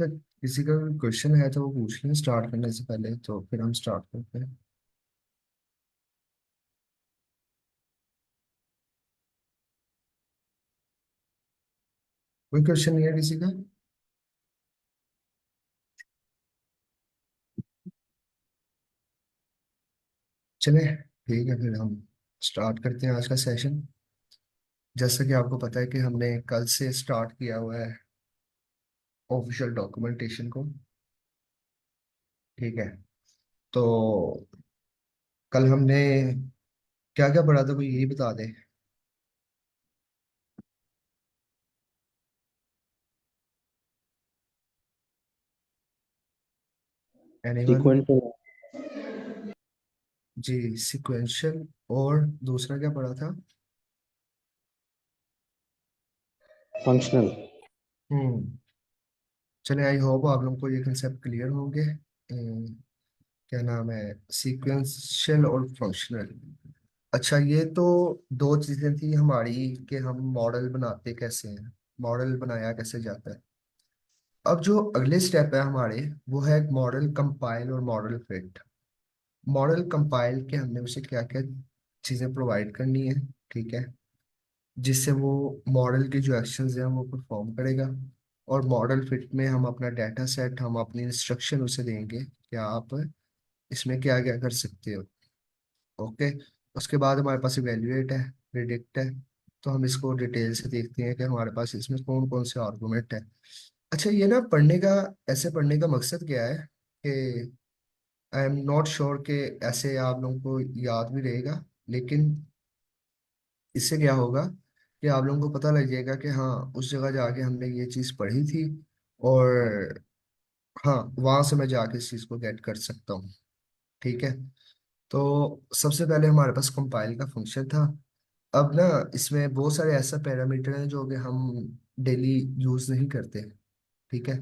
तो किसी का क्वेश्चन है तो वो पूछ लें स्टार्ट करने से पहले, तो फिर हम स्टार्ट करते हैं। कोई क्वेश्चन नहीं है किसी का? चले, ठीक है, फिर हम स्टार्ट करते हैं आज का सेशन। जैसा कि आपको पता है कि हमने कल से स्टार्ट किया हुआ है ऑफिशियल डॉक्यूमेंटेशन को। ठीक है, तो कल हमने क्या क्या पढ़ा था, कोई यही बता दे। एनीवन? सीक्वेंशियल। जी, सिक्वेंशियल। और दूसरा क्या पढ़ा था? फंक्शनल। हम्म। चले, आई होप आप लोगों को ये कंसेप्ट क्लियर होंगे। क्या नाम है, सीक्वेंशियल और फंक्शनल। अच्छा, ये तो दो चीजें थी हमारी कि हम मॉडल बनाते कैसे हैं, मॉडल बनाया कैसे जाता है। अब जो अगले स्टेप है हमारे, वो है मॉडल कंपाइल और मॉडल फिट। मॉडल कंपाइल के हमने उसे क्या क्या चीजें प्रोवाइड करनी है, ठीक है, जिससे वो मॉडल के जो एक्शंस हैं वो परफॉर्म करेगा। और मॉडल फिट में हम अपना डाटा सेट, हम अपनी इंस्ट्रक्शन उसे देंगे कि आप इसमें क्या क्या कर सकते हो। ओके। उसके बाद हमारे पास इवेल्युएट है, प्रिडिक्ट है। तो हम इसको डिटेल से देखते हैं कि हमारे पास इसमें कौन कौन से आर्गुमेंट है। अच्छा, ये ना पढ़ने का, ऐसे पढ़ने का मकसद क्या है कि आई एम नॉट श्योर कि ऐसे आप लोगों को याद भी रहेगा, लेकिन इससे क्या होगा कि आप लोगों को पता लग जाएगा कि हाँ, उस जगह जाके हमने ये चीज़ पढ़ी थी। और हाँ, वहां से मैं जाके इस चीज़ को गेट कर सकता हूँ। ठीक है। तो सबसे पहले हमारे पास कंपाइल का फंक्शन था। अब ना, इसमें बहुत सारे ऐसा पैरामीटर हैं जो कि हम डेली यूज नहीं करते। ठीक है।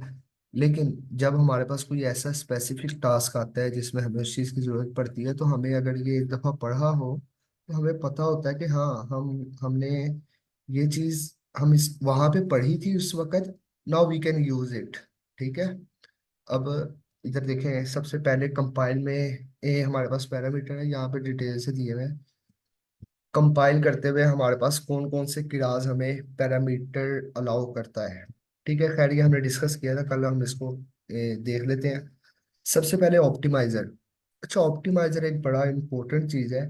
लेकिन जब हमारे पास कोई ऐसा स्पेसिफिक टास्क आता है जिसमें हमें उस चीज़ की जरूरत पड़ती है, तो हमें अगर ये एक दफ़ा पढ़ा हो तो हमें पता होता है कि हाँ, हमने ये चीज़ हम इस वहां पे पढ़ी थी उस वक्त। Now we can use it. ठीक है। अब इधर देखें, सबसे पहले कंपाइल में ये हमारे पास पैरामीटर है, यहाँ पे डिटेल से दिए हुए हैं। कंपाइल करते हुए हमारे पास कौन कौन से क्लास हमें पैरामीटर अलाउ करता है। ठीक है, खैर ये हमने डिस्कस किया था कल, हम इसको देख लेते हैं। सबसे पहले ऑप्टिमाइजर। अच्छा, ऑप्टिमाइजर एक बड़ा इंपॉर्टेंट चीज़ है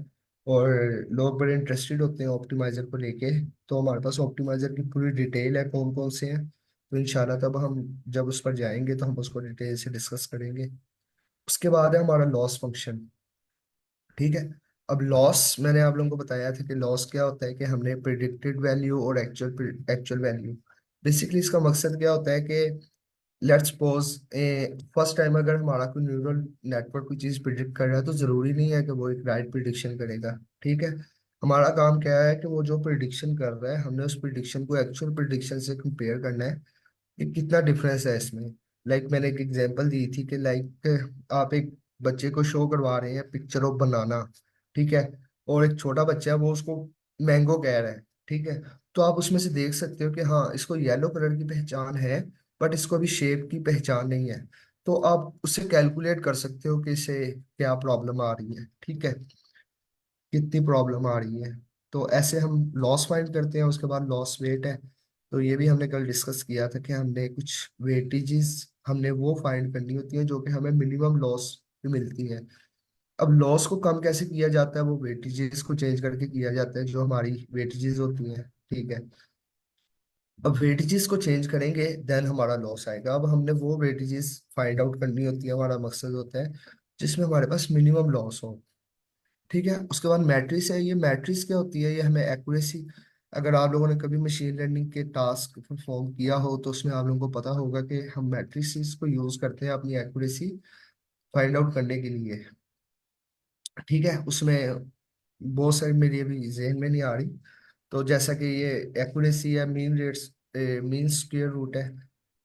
और लोग बड़े इंटरेस्टेड होते हैं ऑप्टिमाइजर को लेके। तो हमारे पास ऑप्टिमाइजर की पूरी डिटेल है, कौन कौन से हैं। तो इंशाल्लाह तब हम जब उस पर जाएंगे तो हम उसको डिटेल से डिस्कस करेंगे। उसके बाद है हमारा लॉस फंक्शन। ठीक है। अब लॉस, मैंने आप लोगों को बताया था कि लॉस क्या होता है, कि हमने प्रिडिक्टेड वैल्यू और एक्चुअल एक्चुअल वैल्यू। बेसिकली इसका मकसद क्या होता है कि लेट्स सपोज फर्स्ट टाइम अगर हमारा कोई न्यूरल नेटवर्क कोई चीज प्रिडिक्ट कर रहा है, तो जरूरी नहीं है कि वो एक राइट प्रिडिक्शन करेगा। ठीक है। हमारा काम क्या है कि वो जो प्रिडिक्शन कर रहा है, हमने उस प्रिडिक्शन को एक्चुअल प्रिडिक्शन से कंपेयर करना है कि कितना डिफरेंस है इसमें। मैंने एक एग्जांपल दी थी कि आप एक बच्चे को शो करवा रहे हैं पिक्चर ऑफ बनाना। ठीक है। और एक छोटा बच्चा है, वो उसको मैंगो कह रहा है। ठीक है। तो आप उसमें से देख सकते हो कि हाँ, इसको येलो कलर की पहचान है, बट इसको अभी शेप की पहचान नहीं है। तो आप उससे कैलकुलेट कर सकते हो कि इसे क्या प्रॉब्लम आ रही है। ठीक है, कितनी प्रॉब्लम आ रही है। तो ऐसे हम लॉस फाइंड करते हैं। उसके बाद लॉस वेट है। तो ये भी हमने कल डिस्कस किया था कि हमने कुछ वेटेजेस हमने वो फाइंड करनी होती है जो कि हमें मिनिमम लॉस पे मिलती है। अब लॉस को कम कैसे किया जाता है, वो वेटेजेस को चेंज करके किया जाता है, जो हमारी वेटेजेस होती हैं। ठीक है। अब वेटेजेस को चेंज करेंगे देन हमारा लॉस आएगा। अब हमने वो वेटेजेस फाइंड आउट करनी होती है, हमारा मकसद होता है जिसमें हमारे पास मिनिमम लॉस हो। ठीक है। उसके बाद मैट्रिक्स है। ये मैट्रिक्स क्या होती है, ये हमें एक्यूरेसी, अगर आप लोगों ने कभी मशीन लर्निंग के टास्क परफॉर्म किया हो तो उसमें आप लोगों को पता होगा कि हम मैट्रिक्स को यूज करते हैं अपनी एक्यूरेसी फाइंड आउट करने के लिए। ठीक है। उसमें बहुत सारी मेरी अभी जहन में नहीं आ रही। तो जैसा कि ये एक्यूरेसी है, mean rates, mean square root है,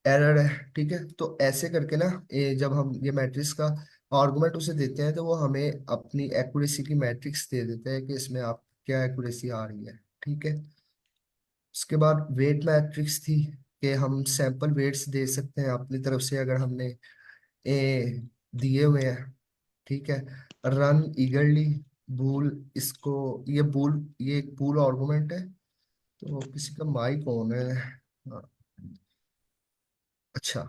एरर है। ठीक है। तो ऐसे करके ना, जब हम ये मैट्रिक्स का आर्गुमेंट उसे देते हैं तो वो हमें अपनी एक्यूरेसी की मैट्रिक्स दे देता है कि इसमें आप क्या एक्यूरेसी आ रही है। ठीक है। उसके बाद वेट मैट्रिक्स थी कि हम सैंपल वेट्स दे सकते हैं अपनी तरफ से अगर हमने ए दिए हुए हैं। ठीक है। रन ईगरली बूल, इसको ये बूल, ये एक बूल आर्गुमेंट है। तो किसी का माइक ऑन है। हाँ, अच्छा।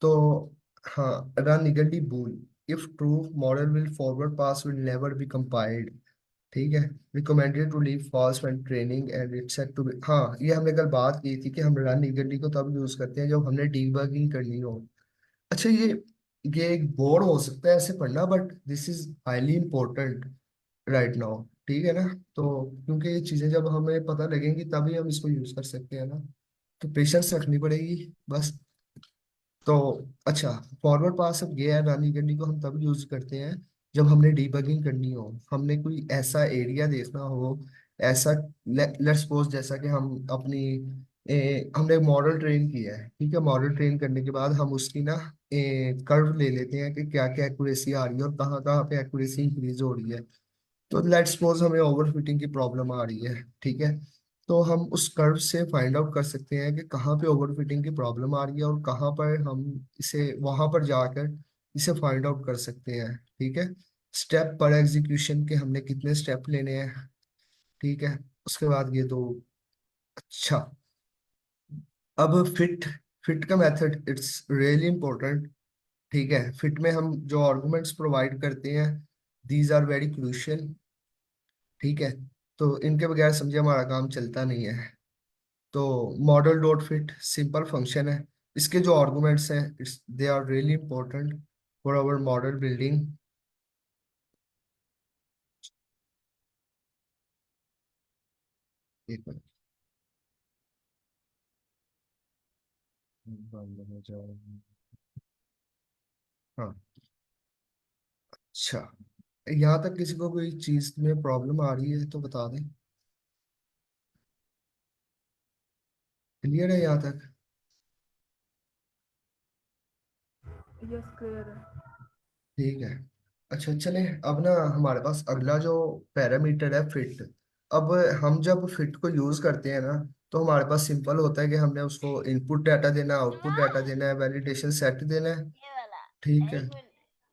तो हाँ, run negative bool, if true model will forward pass will never be compiled. ठीक है। Recommended to leave false when training and it's set to be. हाँ, ये हमने कल बात की थी कि हम रन निगेटिव को तब यूज करते हैं जब हमने डीबगिंग करनी हो। अच्छा, ये एक बोर्ड हो सकता है ऐसे पढ़ना, but this is highly important right now. ठीक है ना। तो क्योंकि ये चीजें जब हमें पता लगेंगी तभी हम इसको यूज कर सकते हैं ना। तो पेशेंस रखनी पड़ेगी बस। तो अच्छा, फॉरवर्ड पास अब ये है, रन करने को हम तब यूज करते हैं जब हमने डीबगिंग करनी हो, हमने कोई ऐसा एरिया देखना हो। ऐसा, लेट्स सपोज जैसा कि हम अपनी हमने मॉडल ट्रेन किया है। ठीक है। मॉडल ट्रेन करने के बाद हम उसकी ना कर्व ले लेते हैं कि क्या क्या एक्यूरेसी आ रही है और कहाँ कहाँ पे एक्यूरेसी इंक्रीज हो रही है। तो लेट्स सपोज हमें ओवरफिटिंग की प्रॉब्लम आ रही है। ठीक है। तो हम उस कर्व से फाइंड आउट कर सकते हैं कि कहाँ पे ओवरफिटिंग की प्रॉब्लम आ रही है और कहाँ पर हम इसे वहां पर जाकर इसे फाइंड आउट कर सकते हैं। ठीक है। स्टेप पर एग्जीक्यूशन के हमने कितने स्टेप लेने हैं। ठीक है। उसके बाद ये दो। अच्छा, अब फिट, फिट का मेथड इट्स रियली इंपॉर्टेंट। ठीक है। फिट में हम जो आर्गुमेंट्स प्रोवाइड करते हैं, दीज आर वेरी क्रूशियल। ठीक है। तो इनके बगैर समझे हमारा काम चलता नहीं है। तो model dot fit simple function है। इसके जो आर्गुमेंट्स हैं, it's they are really important for our model building. एक मिनट, बंद हो जाओ। हाँ। अच्छा, यहाँ तक किसी को कोई चीज में प्रॉब्लम आ रही है तो बता दें। क्लियर है यहाँ तक? यस क्लियर है। ठीक है। अच्छा चले, अब ना हमारे पास अगला जो पैरामीटर है फिट। अब हम जब फिट को यूज करते हैं ना, तो हमारे पास सिंपल होता है कि हमने उसको इनपुट डाटा देना है, आउटपुट डाटा देना है, वैलिडेशन सेट देना है। ये वाला। ठीक है। एक मिनट,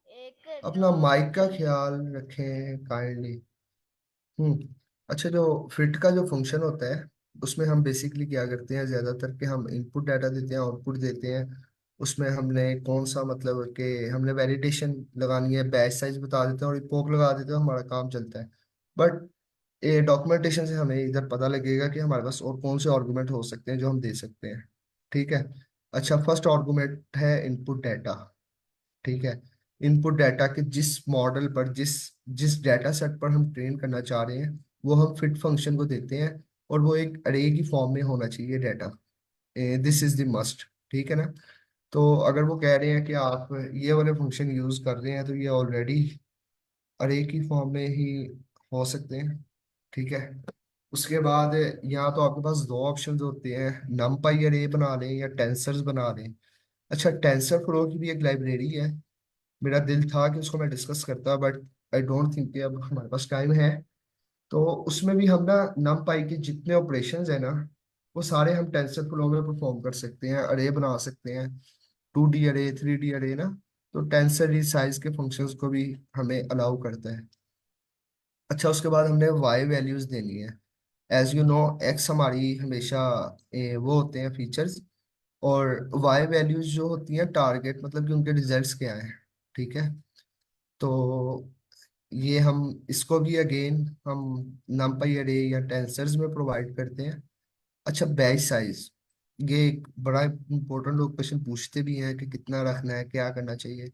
एक दो अपना माइक का तीन। ख्याल रखें काइंडली। अच्छा, जो फिट का जो फंक्शन होता है, उसमें हम बेसिकली क्या करते हैं ज्यादातर कि हम इनपुट डाटा देते हैं, आउटपुट देते हैं। उसमें हमने कौन सा मतलब कि हमने वैलिडेशन लगानी है, बैच साइज बता देते हैं और इपोक लगा देते हैं, हमारा काम चलता है। बट ये डॉक्यूमेंटेशन से हमें इधर पता लगेगा कि हमारे पास और कौन से आर्गुमेंट हो सकते हैं जो हम दे सकते हैं। ठीक है। अच्छा, फर्स्ट आर्गुमेंट है इनपुट डाटा। ठीक है। इनपुट डाटा के जिस मॉडल पर, जिस जिस डाटा सेट पर हम ट्रेन करना चाह रहे हैं, वो हम फिट फंक्शन को देते हैं। और वो एक अरे की फॉर्म में होना चाहिए data. This is the must. ठीक है ना। तो अगर वो कह रहे हैं कि आप ये वाले फंक्शन यूज कर रहे हैं, तो ये ऑलरेडी अरे की फॉर्म में ही हो सकते हैं। ठीक है। उसके बाद यहाँ तो आपके पास दो ऑप्शंस होते हैं, नमपाई अरे बना लें या टेंसर्स बना लें। अच्छा, टेंसर फ्लो की भी एक लाइब्रेरी है। मेरा दिल था कि उसको मैं डिस्कस करता, बट आई डोंट थिंक कि अब हमारे पास टाइम है। तो उसमें भी हम ना NumPy के जितने ऑपरेशंस है ना, वो सारे हम टेंसर फ्लो में परफॉर्म कर सकते हैं, अरे बना सकते हैं, 2D अरे, 3D अरे ना। तो टेंसर रिसाइज के फंक्शंस को भी हमें अलाउ करता है। अच्छा, उसके बाद हमने वाई वैल्यूज देनी है। एज यू नो, एक्स हमारी हमेशा वो होते हैं फीचर्स, और वाई वैल्यूज जो होती हैं टारगेट, मतलब कि उनके रिजल्ट्स क्या है। ठीक है। तो ये हम इसको भी अगेन हम numpy अरे या टेंसर्स में प्रोवाइड करते हैं। अच्छा, बैच साइज, ये एक बड़ा इंपॉर्टेंट, लोग क्वेश्चन पूछते भी हैं कि कितना रखना है, क्या करना चाहिए।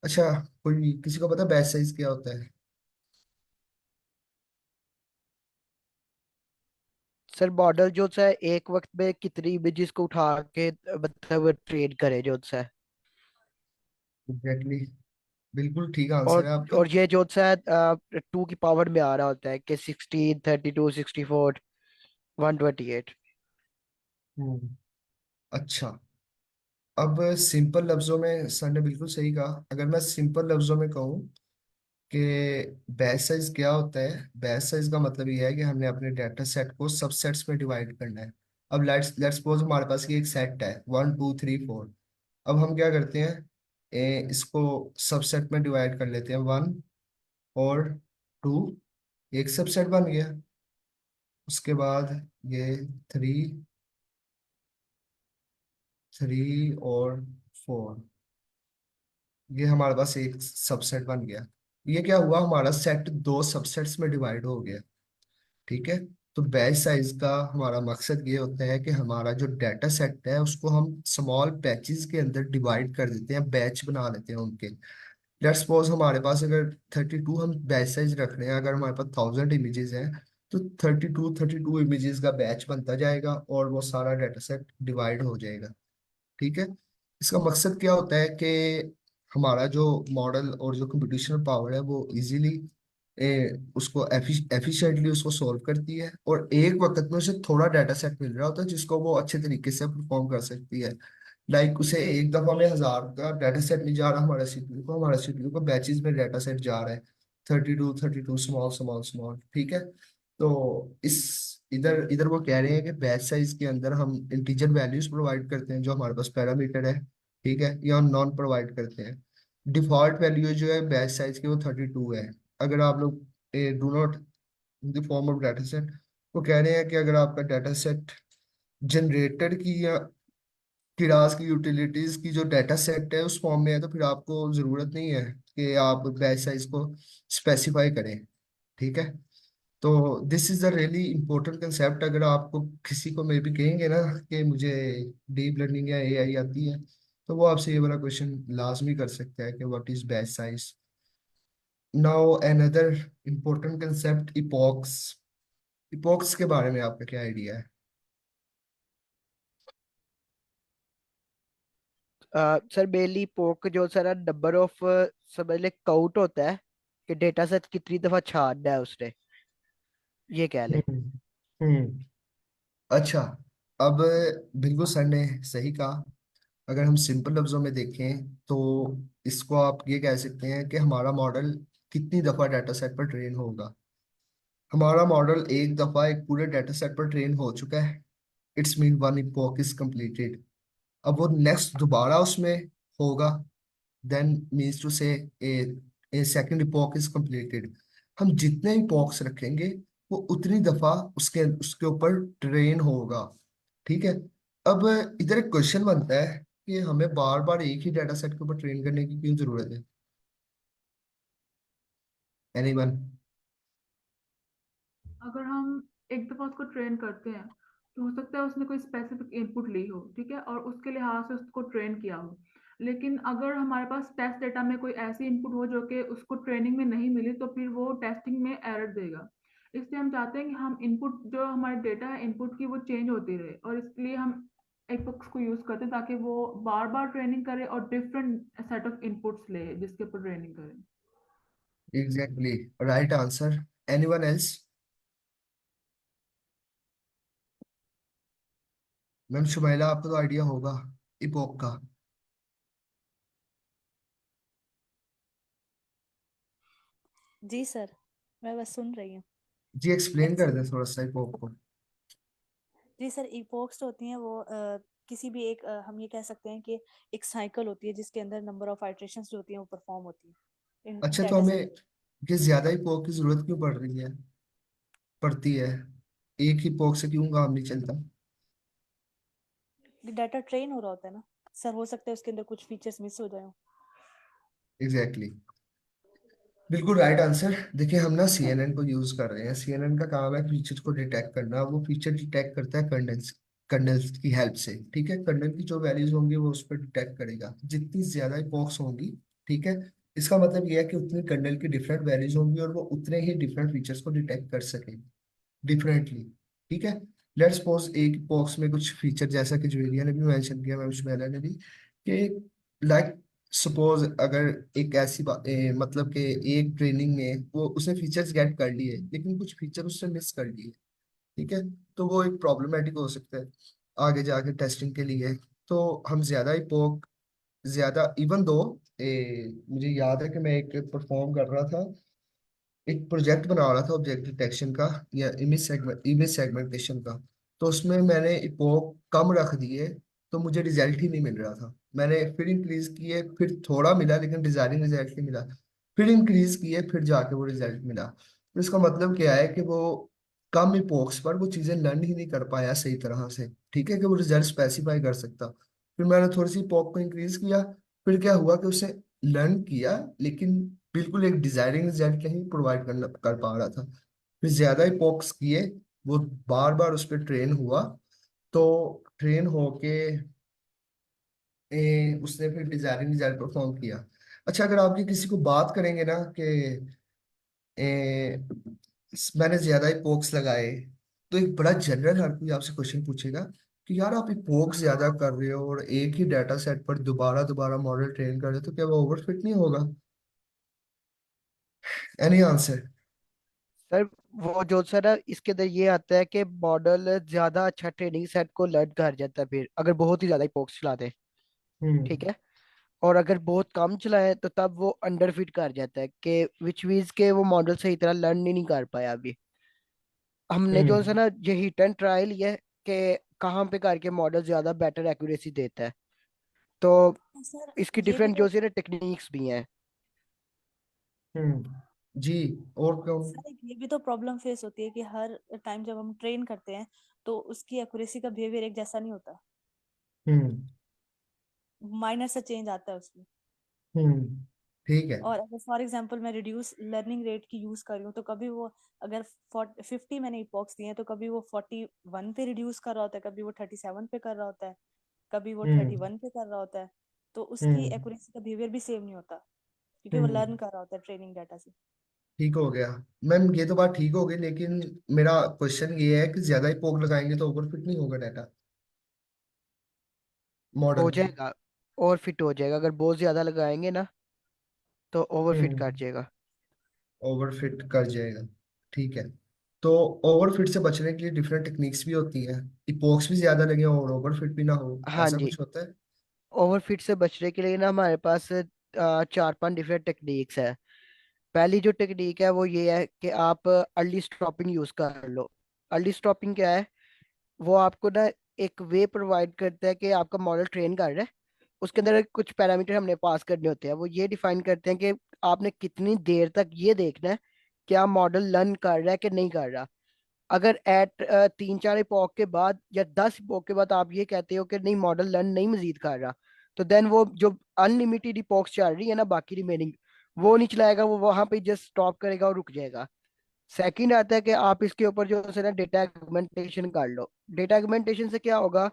अच्छा, कोई किसी को पता बैच साइज क्या होता है? सर मॉडल जो है एक वक्त में कितनी इमेजेस को उठा के मतलब ट्रेन करे जो है। एग्जैक्टली, बिल्कुल ठीक आंसर और है आपका। और ये जो है 2 की पावर में आ रहा होता है कि 16, 32, 64, 128। हम्म। अच्छा, अब सिंपल लफ्जों में सर ने बिल्कुल सही कहा। अगर मैं सिंपल लफ्जों में कहूँ कि बैच साइज क्या होता है, बैच साइज का मतलब ये है कि हमने अपने डाटा सेट को सबसेट्स में डिवाइड करना है। अब लेट्स सपोज हमारे पास ये एक सेट है 1 2 3 4। अब हम क्या करते हैं, इसको सबसेट में डिवाइड कर लेते हैं। 1 और 2 एक सबसेट बन गया। उसके बाद ये 3 3 और 4 ये हमारे पास एक सबसेट बन गया। ये क्या हुआ, हमारा सेट दो सबसेट्स में डिवाइड हो गया। ठीक है। तो बैच साइज का हमारा मकसद ये होता है कि हमारा जो डाटा सेट है उसको हम स्मॉल बैचेस के अंदर डिवाइड कर देते हैं, बैच बना लेते हैं उनके। लेट्स सपोज हमारे पास अगर 32 हम बैच साइज रख रहे हैं, अगर हमारे पास 1000 इमेजेस हैं तो 32 इमेजेस का बैच बनता जाएगा और वो सारा डाटा सेट डिवाइड हो जाएगा। ठीक है। इसका मकसद क्या होता है कि हमारा जो मॉडल और जो कंप्यूटेशनल पावर है वो इजीली उसको एफिशिएंटली उसको सॉल्व करती है, और एक वक्त में उसे थोड़ा डाटा सेट मिल रहा होता है जिसको वो अच्छे तरीके से परफॉर्म कर सकती है। लाइक उसे एक दफा में 1000 का डाटा सेट नहीं जा रहा हमारा सीपीयू को, हमारा सीपीयू को बैचेस में डाटा सेट जा रहा है। 32 स्मॉल स्मॉल स्मॉल। ठीक है। तो इस इधर इधर वो कह रहे हैं कि बैच साइज के अंदर हम इंटीजर वैल्यूज प्रोवाइड करते हैं जो हमारे पास पैरामीटर है। ठीक है, या नॉन प्रोवाइड करते हैं। डिफॉल्ट वैल्यू जो है बैच साइज की वो 32 है। अगर आप लोग do not in the form of data set, वो कह रहे हैं कि अगर आपका डाटा सेट जनरेटेड की या किरास की यूटिलिटीज की जो डाटा सेट है उस फॉर्म में है तो फिर आपको जरूरत नहीं है कि आप बैच साइज को स्पेसिफाई करें। ठीक है। तो this is a really important concept. अगर आपको किसी को मे भी कहेंगे ना कि मुझे डीप लर्निंग या एआई आती है, तो वो आपसे ये वाला क्वेश्चन लाजमी कर सकता है कि what is batch size. Now another important concept, epochs. Epochs के बारे में आपका क्या आइडिया है? सर बेली पोक जो सारा नंबर ऑफ समझ ले काउंट होता है कि डेटा सेट कितनी दफा छानना है उसने, ये कह ले। हम्म। हम्म। अच्छा। अब बिल्कुल सर ने सही कहा। अगर हम सिंपल लफ्जों में देखें तो इसको आप ये कह सकते हैं कि हमारा मॉडल कितनी दफा डाटा सेट पर ट्रेन होगा। हमारा मॉडल एक दफा एक पूरे डाटा सेट पर ट्रेन हो चुका है, it's mean one epoch is completed. अब वो नेक्स्ट दोबारा उसमें होगा, देन मीन्स टू से ए सेकंड इपॉक इज कंप्लीटेड। हम जितने इपॉक्स रखेंगे वो उतनी दफा उसके उसके ऊपर ट्रेन होगा। ठीक है। अब इधर एक क्वेश्चन बनता है कि हमें बार बार एक ही डाटा सेट के ऊपर ट्रेन करने की क्यों जरूरत है? एनीवन? अगर हम एक दफा उसको ट्रेन करते हैं तो हो सकता है उसने कोई स्पेसिफिक इनपुट ली हो, ठीक है, और उसके लिहाज से उसको ट्रेन किया हो। लेकिन अगर हमारे पास टेस्ट डेटा में कोई ऐसी इनपुट हो जो कि उसको ट्रेनिंग में नहीं मिली तो फिर वो टेस्टिंग में एरर देगा। इसलिए हम चाहते हैं कि हम इनपुट जो हमारे डेटा है इनपुट की वो चेंज होती रहे, और इसलिए हम एपॉक्स को यूज करते हैं ताकि वो बार बार ट्रेनिंग करे और डिफरेंट सेट ऑफ इनपुट्स ले जिसके ऊपर ट्रेनिंग करे। Exactly, right answer. Anyone else? Ma'am Shumaila, आपको तो आइडिया होगा इपॉक का। जी सर, मैं बस सुन रही हूँ। जी एक्सप्लेन कर एक्चुअली दें थोड़ा सा इपॉक को। जी सर, इपोक्स होती हैं वो किसी भी एक हम ये कह सकते हैं कि एक साइकिल होती है जिसके अंदर नंबर ऑफ आइट्रेशंस जो होती हैं वो परफॉर्म होती है इन अच्छा, तो डाटा हमें सेट। ये ज्यादा इपॉक की जरूरत क्यों पड़ रही है, पड़ती है? एक ही इपॉक से क्यों काम नहीं चलता? डाटा ट्रेन हो रहा होता है ना सर, हो सकता है उसके अंदर कुछ फीचर्स मिस हो जाए। एग्जैक्टली, बिल्कुल राइट आंसर। देखिए हम ना सीएनएन को यूज कर रहे हैं। सीएनएन का काम है फीचर को डिटेक्ट करना। वो फीचर डिटेक्ट करता है कर्नल्स की हेल्प से। ठीक है, कर्नल की जो वैल्यूज होंगी वो उस पर डिटेक्ट करेगा। जितनी ज्यादा इपॉक्स होंगी, ठीक है, इसका मतलब ये है कि उतनी कर्नल की डिफरेंट वैल्यूज होंगी और वो उतने ही डिफरेंट फीचर्स को डिटेक्ट कर सकेगी डिफरेंटली। ठीक है। लेट्स सपोज एक बॉक्स में कुछ फीचर, जैसा कि ज्वेलिया ने भी मेंशन किया, मैम शुमेला ने भी, कि लाइक सपोज अगर एक ऐसी बात मतलब कि एक ट्रेनिंग में वो उसने फीचर्स गेट कर लिए लेकिन कुछ फीचर उससे मिस कर लिए। ठीक है। तो वो एक प्रॉब्लमेटिक हो सकता है आगे जाके टेस्टिंग के लिए। तो हम ज्यादा ही पोक ज्यादा इवन दो मुझे याद है कि मैं एक परफॉर्म कर रहा था, एक प्रोजेक्ट बना रहा था ऑब्जेक्ट डिटेक्शन का या इमेज सेगमेंटेशन का। तो उसमें मैंने इपोक कम रख दिए, तो मुझे रिजल्ट ही नहीं मिल रहा था। मैंने फिर इंक्रीज किए, फिर थोड़ा मिला लेकिन डिजायरिंग रिजल्ट नहीं मिला। फिर इंक्रीज किए, फिर जाके वो रिजल्ट मिला। तो इसका मतलब क्या है कि वो कम इपोक्स पर वो चीजें लर्न ही नहीं कर पाया सही तरह से, ठीक है, कि वो रिजल्ट स्पेसिफाई कर सकता। फिर मैंने थोड़ी सी इपोक को इंक्रीज किया। फिर क्या हुआ कि उसने लर्न किया, लेकिन बिल्कुल एक डिजायरिंग रिजल्ट नहीं प्रोवाइड करना कर पा रहा था। फिर ज्यादा इपोक्स किए, वो बार बार उस पर ट्रेन हुआ, तो ट्रेन होके उसने फिर डिजायरिंग रिजल्ट परफॉर्म किया। अच्छा, अगर आप ये किसी को बात करेंगे ना कि ए, मैंने ज्यादा इपोक्स लगाए, तो एक बड़ा जनरल हर कोई आपसे क्वेश्चन पूछेगा कि यार आप इपोक्स ज्यादा कर रहे हो और एक ही डाटा सेट पर दोबारा दोबारा मॉडल ट्रेन कर रहे हो, तो क्या वो ओवरफिट नहीं होगा? Any answer? सर वो जो सर इसके अंदर ये आता है कि मॉडल ज्यादा अच्छा ट्रेनिंग सेट को लर्न कर जाता है फिर अगर बहुत ही ज्यादा पोक्स चलाते हैं। ठीक हम्म। है। और अगर बहुत कम चलाए तो तब वो अंडर फिट कर जाता है कि विच मीन्स के वो मॉडल सही तरह लर्न ही नहीं कर पाया अभी। हमने जो है हम्म। ना ये हिट एंड ट्रायल ये है कि कहाँ पे करके मॉडल ज्यादा बेटर एक्यूरेसी देता है। तो सर इसकी ये भी डिफरेंट तो जो है टेक्निक्स भी हैं। जी। और कौन? सर ये भी तो प्रॉब्लम फेस होती है कि हर टाइम जब हम ट्रेन करते हैं तो उसकी एक्यूरेसी का बिहेवियर एक जैसा नहीं होता, हम्म। माइनर सा चेंज आता है उसमें। हम्म। ठीक है। और अगर फॉर एग्जांपल मैं रिड्यूस लर्निंग रेट की यूज कर रही हूँ तो कभी वो अगर 50 मैंने इपॉक्स दिए हैं तो कभी वो 41 पे रिड्यूस कर रहा होता है, कभी वो 37 पे कर रहा होता है, कभी वो हम्म। 31 पे कर रहा होता है। तो उसकी हम्म। एक्यूरेसी का बिहेवियर भी सेम नहीं होता क्योंकि वो लर्न हम्म। कर रहा होता है ट्रेनिंग डाटा से। ठीक हो गया। मैम ये तो बात ठीक हो गई, लेकिन मेरा क्वेश्चन ये है कि ज्यादा ही पोक लगाएंगे तो ओवरफिट नहीं होगा डाटा हो मॉडल? जाएगा और फिट हो जाएगा अगर बहुत ज्यादा लगाएंगे ना तो ओवर फिट कर हम्म। जाएगा। ओवरफिट कर जाएगा। ठीक है। तो ओवरफिट से बचने के लिए डिफरेंट टेक्निक्स भी होती हैं। इपोक्स भी ज्यादा लगे और ओवरफिट भी ना हो, हाँ ऐसा जी। कुछ होता है? ओवरफिट से बचने के लिए ना हमारे पास चार पांच डिफरेंट टेक्निक्स है। पहली जो टेक्निक है वो ये है कि आप अर्ली स्टॉपिंग यूज कर लो। अर्ली स्टॉपिंग क्या है? वो आपको ना एक वे प्रोवाइड करता है कि आपका मॉडल ट्रेन कर रहा है। उसके अंदर कुछ पैरामीटर हमने पास करने होते हैं। वो ये डिफाइन करते हैं कि आपने कितनी देर तक ये देखना है क्या मॉडल लर्न कर रहा है कि नहीं कर रहा। अगर एट 3-4 इपॉक के बाद या 10 इपॉक के बाद आप ये कहते हो कि नहीं मॉडल लर्न नहीं मजीद कर रहा, तो देन वो जो अनलिमिटेड इपॉक्स चल रही है ना बाकी रिमेनिंग वो नहीं चलाएगा, वो वहां पे जस्ट स्टॉप करेगा और रुक जाएगा। सेकंड आता है कि आप इसके ऊपर जो है ना डेटा एगमेंटेशन कर लो। डेटा एगमेंटेशन से क्या होगा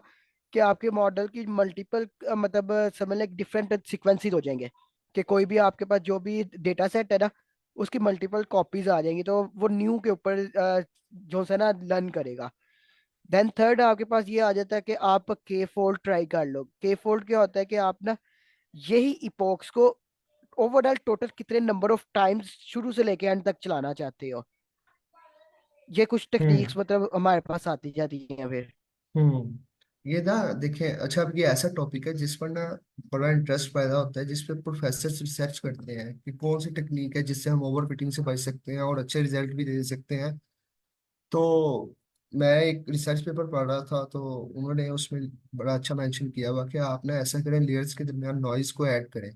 कि आपके मॉडल की मल्टीपल मतलब समझ लें डिफरेंट सीक्वेंसेस हो जाएंगे कि कोई भी आपके पास जो भी डेटा सेट है ना उसकी मल्टीपल कॉपीज आ जाएंगी तो वो न्यू के ऊपर जो है ना लर्न करेगा। देन थर्ड आपके पास ये आ जाता है कि आप के फोल्ड ट्राई कर लो। के फोल्ड क्या होता है कि आप ना यही इपॉक्स को ओवरऑल टोटल कितने नंबर ऑफ टाइम्स शुरू से लेके एंड तक चलाना चाहते हो। ये कुछ हम्म। टेक्निक्स मतलब हमारे पास आती जाती हैं फिर। ये ना देखें, अच्छा, अब ये ऐसा टॉपिक है जिस पर ना बड़ा इंटरेस्ट पैदा होता है, जिस पे प्रोफेसर रिसर्च करते हैं कि कौन सी टेक्निक है जिससे हम ओवर फिटिंग से बच सकते हैं और अच्छे रिजल्ट भी दे सकते हैं। तो मैं एक रिसर्च पेपर पढ़ रहा था, तो उन्होंने उसमें बड़ा अच्छा मेंशन किया हुआ कि आप ना ऐसा करें, लेयर्स के दरमियान नॉइज को ऐड करें।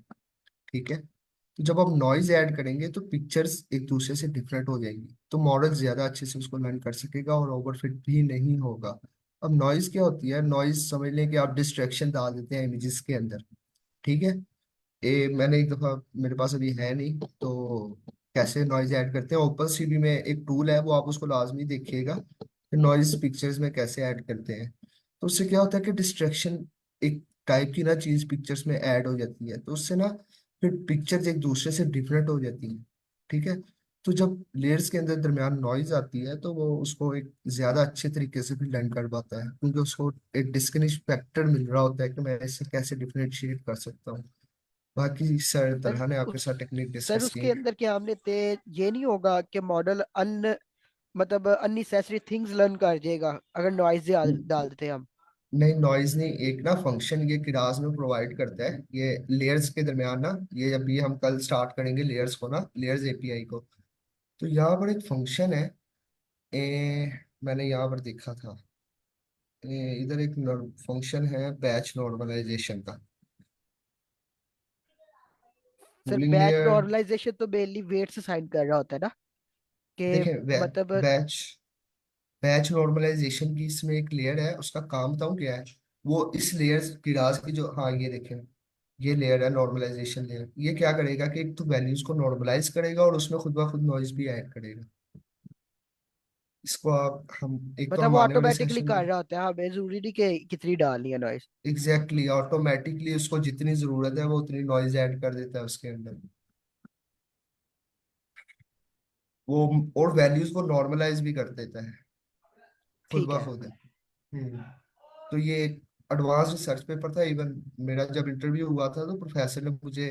ठीक है। तो जब आप नॉइज ऐड करेंगे तो पिक्चर्स एक दूसरे से डिफरेंट हो जाएंगी, तो मॉडल ज्यादा अच्छे से उसको लर्न कर सकेगा और ओवरफिट भी नहीं होगा। अब नॉइज क्या होती है? नॉइज समझ लें कि आप डिस्ट्रैक्शन डाल देते हैं इमेजेस के अंदर। ठीक है। मैंने एक दफा, मेरे पास अभी है नहीं, तो कैसे नॉइज ऐड करते हैं, ओपन सीडी में एक टूल है, वो आप उसको लाजमी देखिएगा कि नॉइज पिक्चर्स में कैसे ऐड करते हैं। तो उससे क्या होता है कि डिस्ट्रैक्शन एक टाइप की ना चीज पिक्चर्स में ऐड हो जाती है, तो उससे ना फिर पिक्चर्स एक दूसरे से डिफरेंट हो जाती हैं। ठीक है। तो जब लेयर्स के अंदर दरमियान नॉइज आती है तो वो उसको एक ज्यादा अच्छे तरीके से भी लर्न कर पाता है, क्योंकि उसको एक डिस्कनिश फैक्टर मिल रहा होता है कि मैं इसे कैसे डिफरेंशिएट कर सकता हूँ। बाकी सर सर तलहा ने आपके उस साथ टेक्निक सर डिस्कस की। उसके अंदर क्या हम लेते ये नहीं होगा कि मॉडल अन मतलब अननेसेसरी थिंग्स लर्न कर जाएगा अगर नॉइज डाल देते हैं हम। नहीं, नॉइज नहीं, एक ना फंक्शन ये किराज में प्रोवाइड करता है, ये लेयर्स के दरमियान ना, ये जब भी हम कल स्टार्ट करेंगे लेयर्स को ना, लेयर्स एपीआई को, तो यहाँ पर एक फंक्शन है। मैंने यहाँ पर देखा था। इधर एक फंक्शन है बैच नॉर्मलाइजेशन का। Sir cooling batch layer. Normalization तो मेनली वेट्स असाइन कर रहा होता है ना, कि देखें मतलब बैच बैच नॉर्मलाइजेशन की इसमें एक लेयर है, उसका काम बताऊं क्या है। वो इस लेयर किरास की जो, हाँ ये देखें, ये लेयर है नॉर्मलाइजेशन लेयर। ये क्या करेगा कि एक तो वैल्यूज को नॉर्मलाइज करेगा और उसमें खुद ब खुद नॉइज भी ऐड करेगा। इसको आप हम एक तो मतलब हम वो आने वाले ऑटोमेटिकली सेशन कर में रहा होता है, हमें जरूरी नहीं कि कितनी डालनी है नॉइस। एग्जैक्टली ऑटोमेटिकली उसको जितनी जरूरत है वो उतनी नॉइज ऐड कर देता है उसके अंदर। वो और वैल्यूज को नॉर्मलाइज भी कर देता है खुद ठीक ब है। खुद। हम्म। तो ये एक एडवांस रिसर्च पेपर था। इवन मेरा जब इंटरव्यू हुआ था तो प्रोफेसर ने मुझे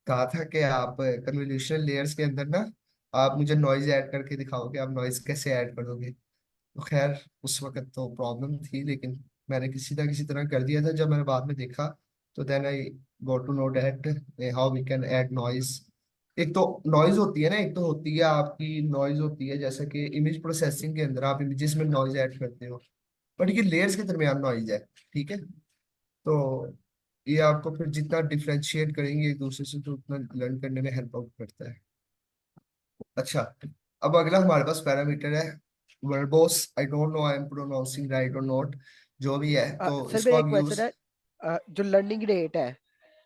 कहा था कि आप कन्वोल्यूशन लेयर्स के अंदर ना आप मुझे नॉइज ऐड करके दिखाओ कि आप नॉइज कैसे ऐड करोगे। तो खैर उस वक्त तो प्रॉब्लम थी, लेकिन मैंने किसी तरह कर दिया था। जब मैंने बाद में देखा तो then I got to know that how we can add noise. एक तो नॉइज होती है ना, एक तो होती है आपकी नॉइज होती है जैसे कि इमेज प्रोसेसिंग के अंदर आप इमेजेस में नॉइज ऐड करते हो, बट ये लेयर्स के दरमियान नॉइज है। ठीक है। तो ये आपको फिर जितना डिफ्रेंशिएट करेंगे एक दूसरे से तो उतना लर्न करने में हेल्प आउट करता है। अच्छा, अब अगला हमारे पास पैरामीटर है verbose. I don't know I am pronouncing right or not, जो भी है तो सर इसको मेरा आप एक क्वेश्चन यूज। है, जो लर्निंग रेट है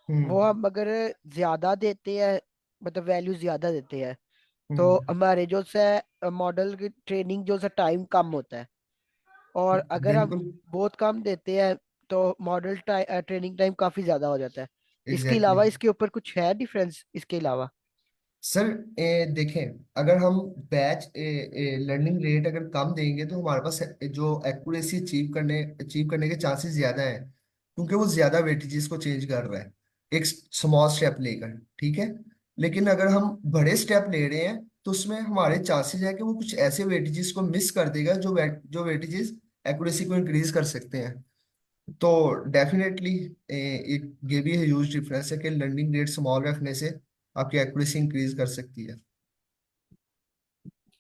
वो हम्म। हम अगर ज्यादा देते हैं, मतलब वैल्यू ज्यादा देते हैं, तो हम्म। हमारे जो से मॉडल की ट्रेनिंग जो सा टाइम कम होता है। और अगर हम बिल्कुल। बहुत कम देते हैं तो मॉडल ट्रेनिंग टाइम काफी ज्यादा हो जाता है। इसके एग्जैक्टली अलावा exactly. इसके ऊपर कुछ है डिफरेंस इसके अलावा? सर देखें, अगर हम बैच लर्निंग रेट अगर कम देंगे तो हमारे पास जो एक्यूरेसी अचीव करने के चांसेस ज्यादा हैं, क्योंकि वो ज्यादा वेटेजेस को चेंज कर रहा है एक स्मॉल स्टेप लेकर। ठीक है। लेकिन अगर हम बड़े स्टेप ले रहे हैं तो उसमें हमारे चांसेस है कि वो कुछ ऐसे वेटेजेस को मिस कर देगा जो वेटेजेस एक्यूरेसी को इंक्रीज कर सकते हैं। तो डेफिनेटली एक ये भी ह्यूज डिफरेंस है कि लर्निंग रेट स्मॉल रखने से आपकी एक्यूरेसी इंक्रीज कर सकती है।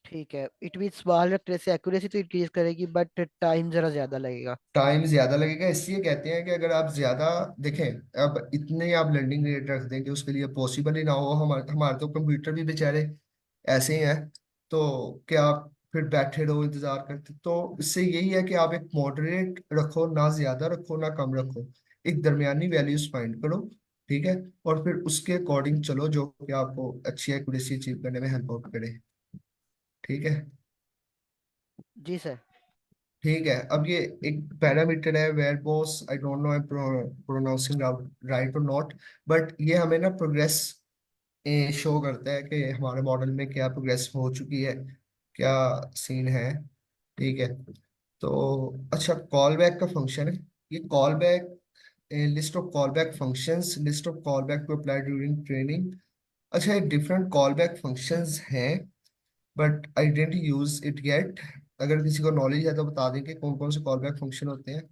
ठीक है, इट मीन स्मॉल रखने से एक्यूरेसी तो इंक्रीज करेगी बट टाइम जरा ज्यादा लगेगा। टाइम ज्यादा लगेगा, इसलिए कहते हैं कि अगर आप ज्यादा देखें, अब इतने आप लर्निंग रेट रख दें कि उसके लिए पॉसिबल ही ना हो। हमारे हमारे तो कंप्यूटर भी बेचारे ऐसे ही हैं। तो क्या आप फिर बैठे रहो इंतजार करते, तो इससे यही है कि आप एक मॉडरेट रखो, ना ज्यादा रखो ना कम रखो, एक दरमियानी वैल्यूज फाइंड करो। ठीक है। और फिर उसके अकॉर्डिंग चलो जो कि आपको अच्छी एक्यूरेसी अचीव करने में हेल्प आउट करे। ठीक है। जी सर। ठीक है। अब ये एक पैरामीटर है verbose. I don't know I pronouncing right or not, but ये हमें ना प्रोग्रेस शो करता है कि हमारे मॉडल में क्या प्रोग्रेस हो चुकी है, क्या सीन है। ठीक है। तो अच्छा, कॉल बैक का फंक्शन है। ये call back list of call back functions, list of call back to apply during training. अच्छा, ये डिफरेंट कॉल बैक फंक्शंस हैं but I don't use it yet. अगर किसी को नॉलेज है तो बता दें कि कौन कौन से कॉल बैक फंक्शन होते हैं,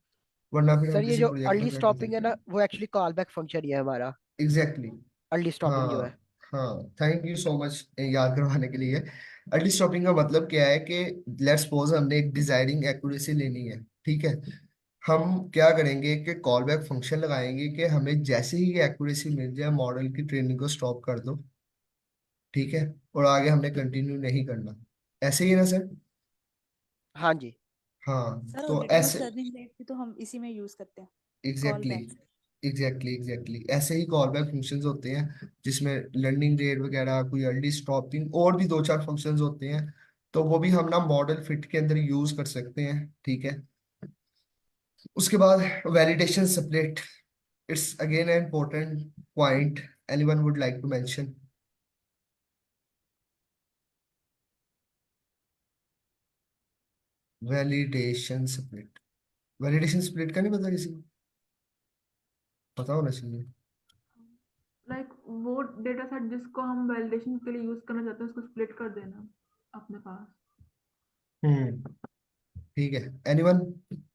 वरना फिर हम सर ये किसी जो प्रोजेक्ट में अर्ली कर देते स्टॉपिंग है हैं। ना, वो एक्चुअली कॉल बैक फंक्शन ही है हमारा। Exactly early exactly. स्टॉपिंग जो है। हाँ। हाँ, थैंक यू सो मच याद करवाने के लिए। अर्ली स्टॉपिंग का मतलब क्या है कि लेट्स सपोज हमने एक डिजायरिंग एक्यूरेसी लेनी है। ठीक है। हम क्या करेंगे कि कॉल बैक फंक्शन लगाएंगे कि हमें जैसे ही एक्यूरेसी मिल जाए मॉडल की ट्रेनिंग को स्टॉप कर दो। ठीक है। और आगे हमने कंटिन्यू नहीं करना। ऐसे ही है ना सर। हाँ जी। हाँ सर और तो रिड्यूस ऐसे लर्निंग रेट भी तो हम इसी में यूज करते हैं, कॉल एग्जैक्टली बैक। एग्जैक्टली ऐसे ही कॉल बैक फंक्शंस होते हैं जिसमें लर्निंग रेट वगैरह, कोई अर्ली स्टॉपिंग और भी दो चार फंक्शंस होते हैं। तो वो भी हम ना मॉडल फिट के अंदर यूज कर सकते हैं। ठीक है। उसके बाद validation split, it's again an important point. Anyone would like to mention validation split? Validation split का नहीं पता किसी को? पता होना चाहिए। लाइक वो डेटा सेट जिसको हम वैलिडेशन के लिए यूज करना चाहते हैं उसको स्प्लिट कर देना अपने पास। हम्म। ठीक है। Anyone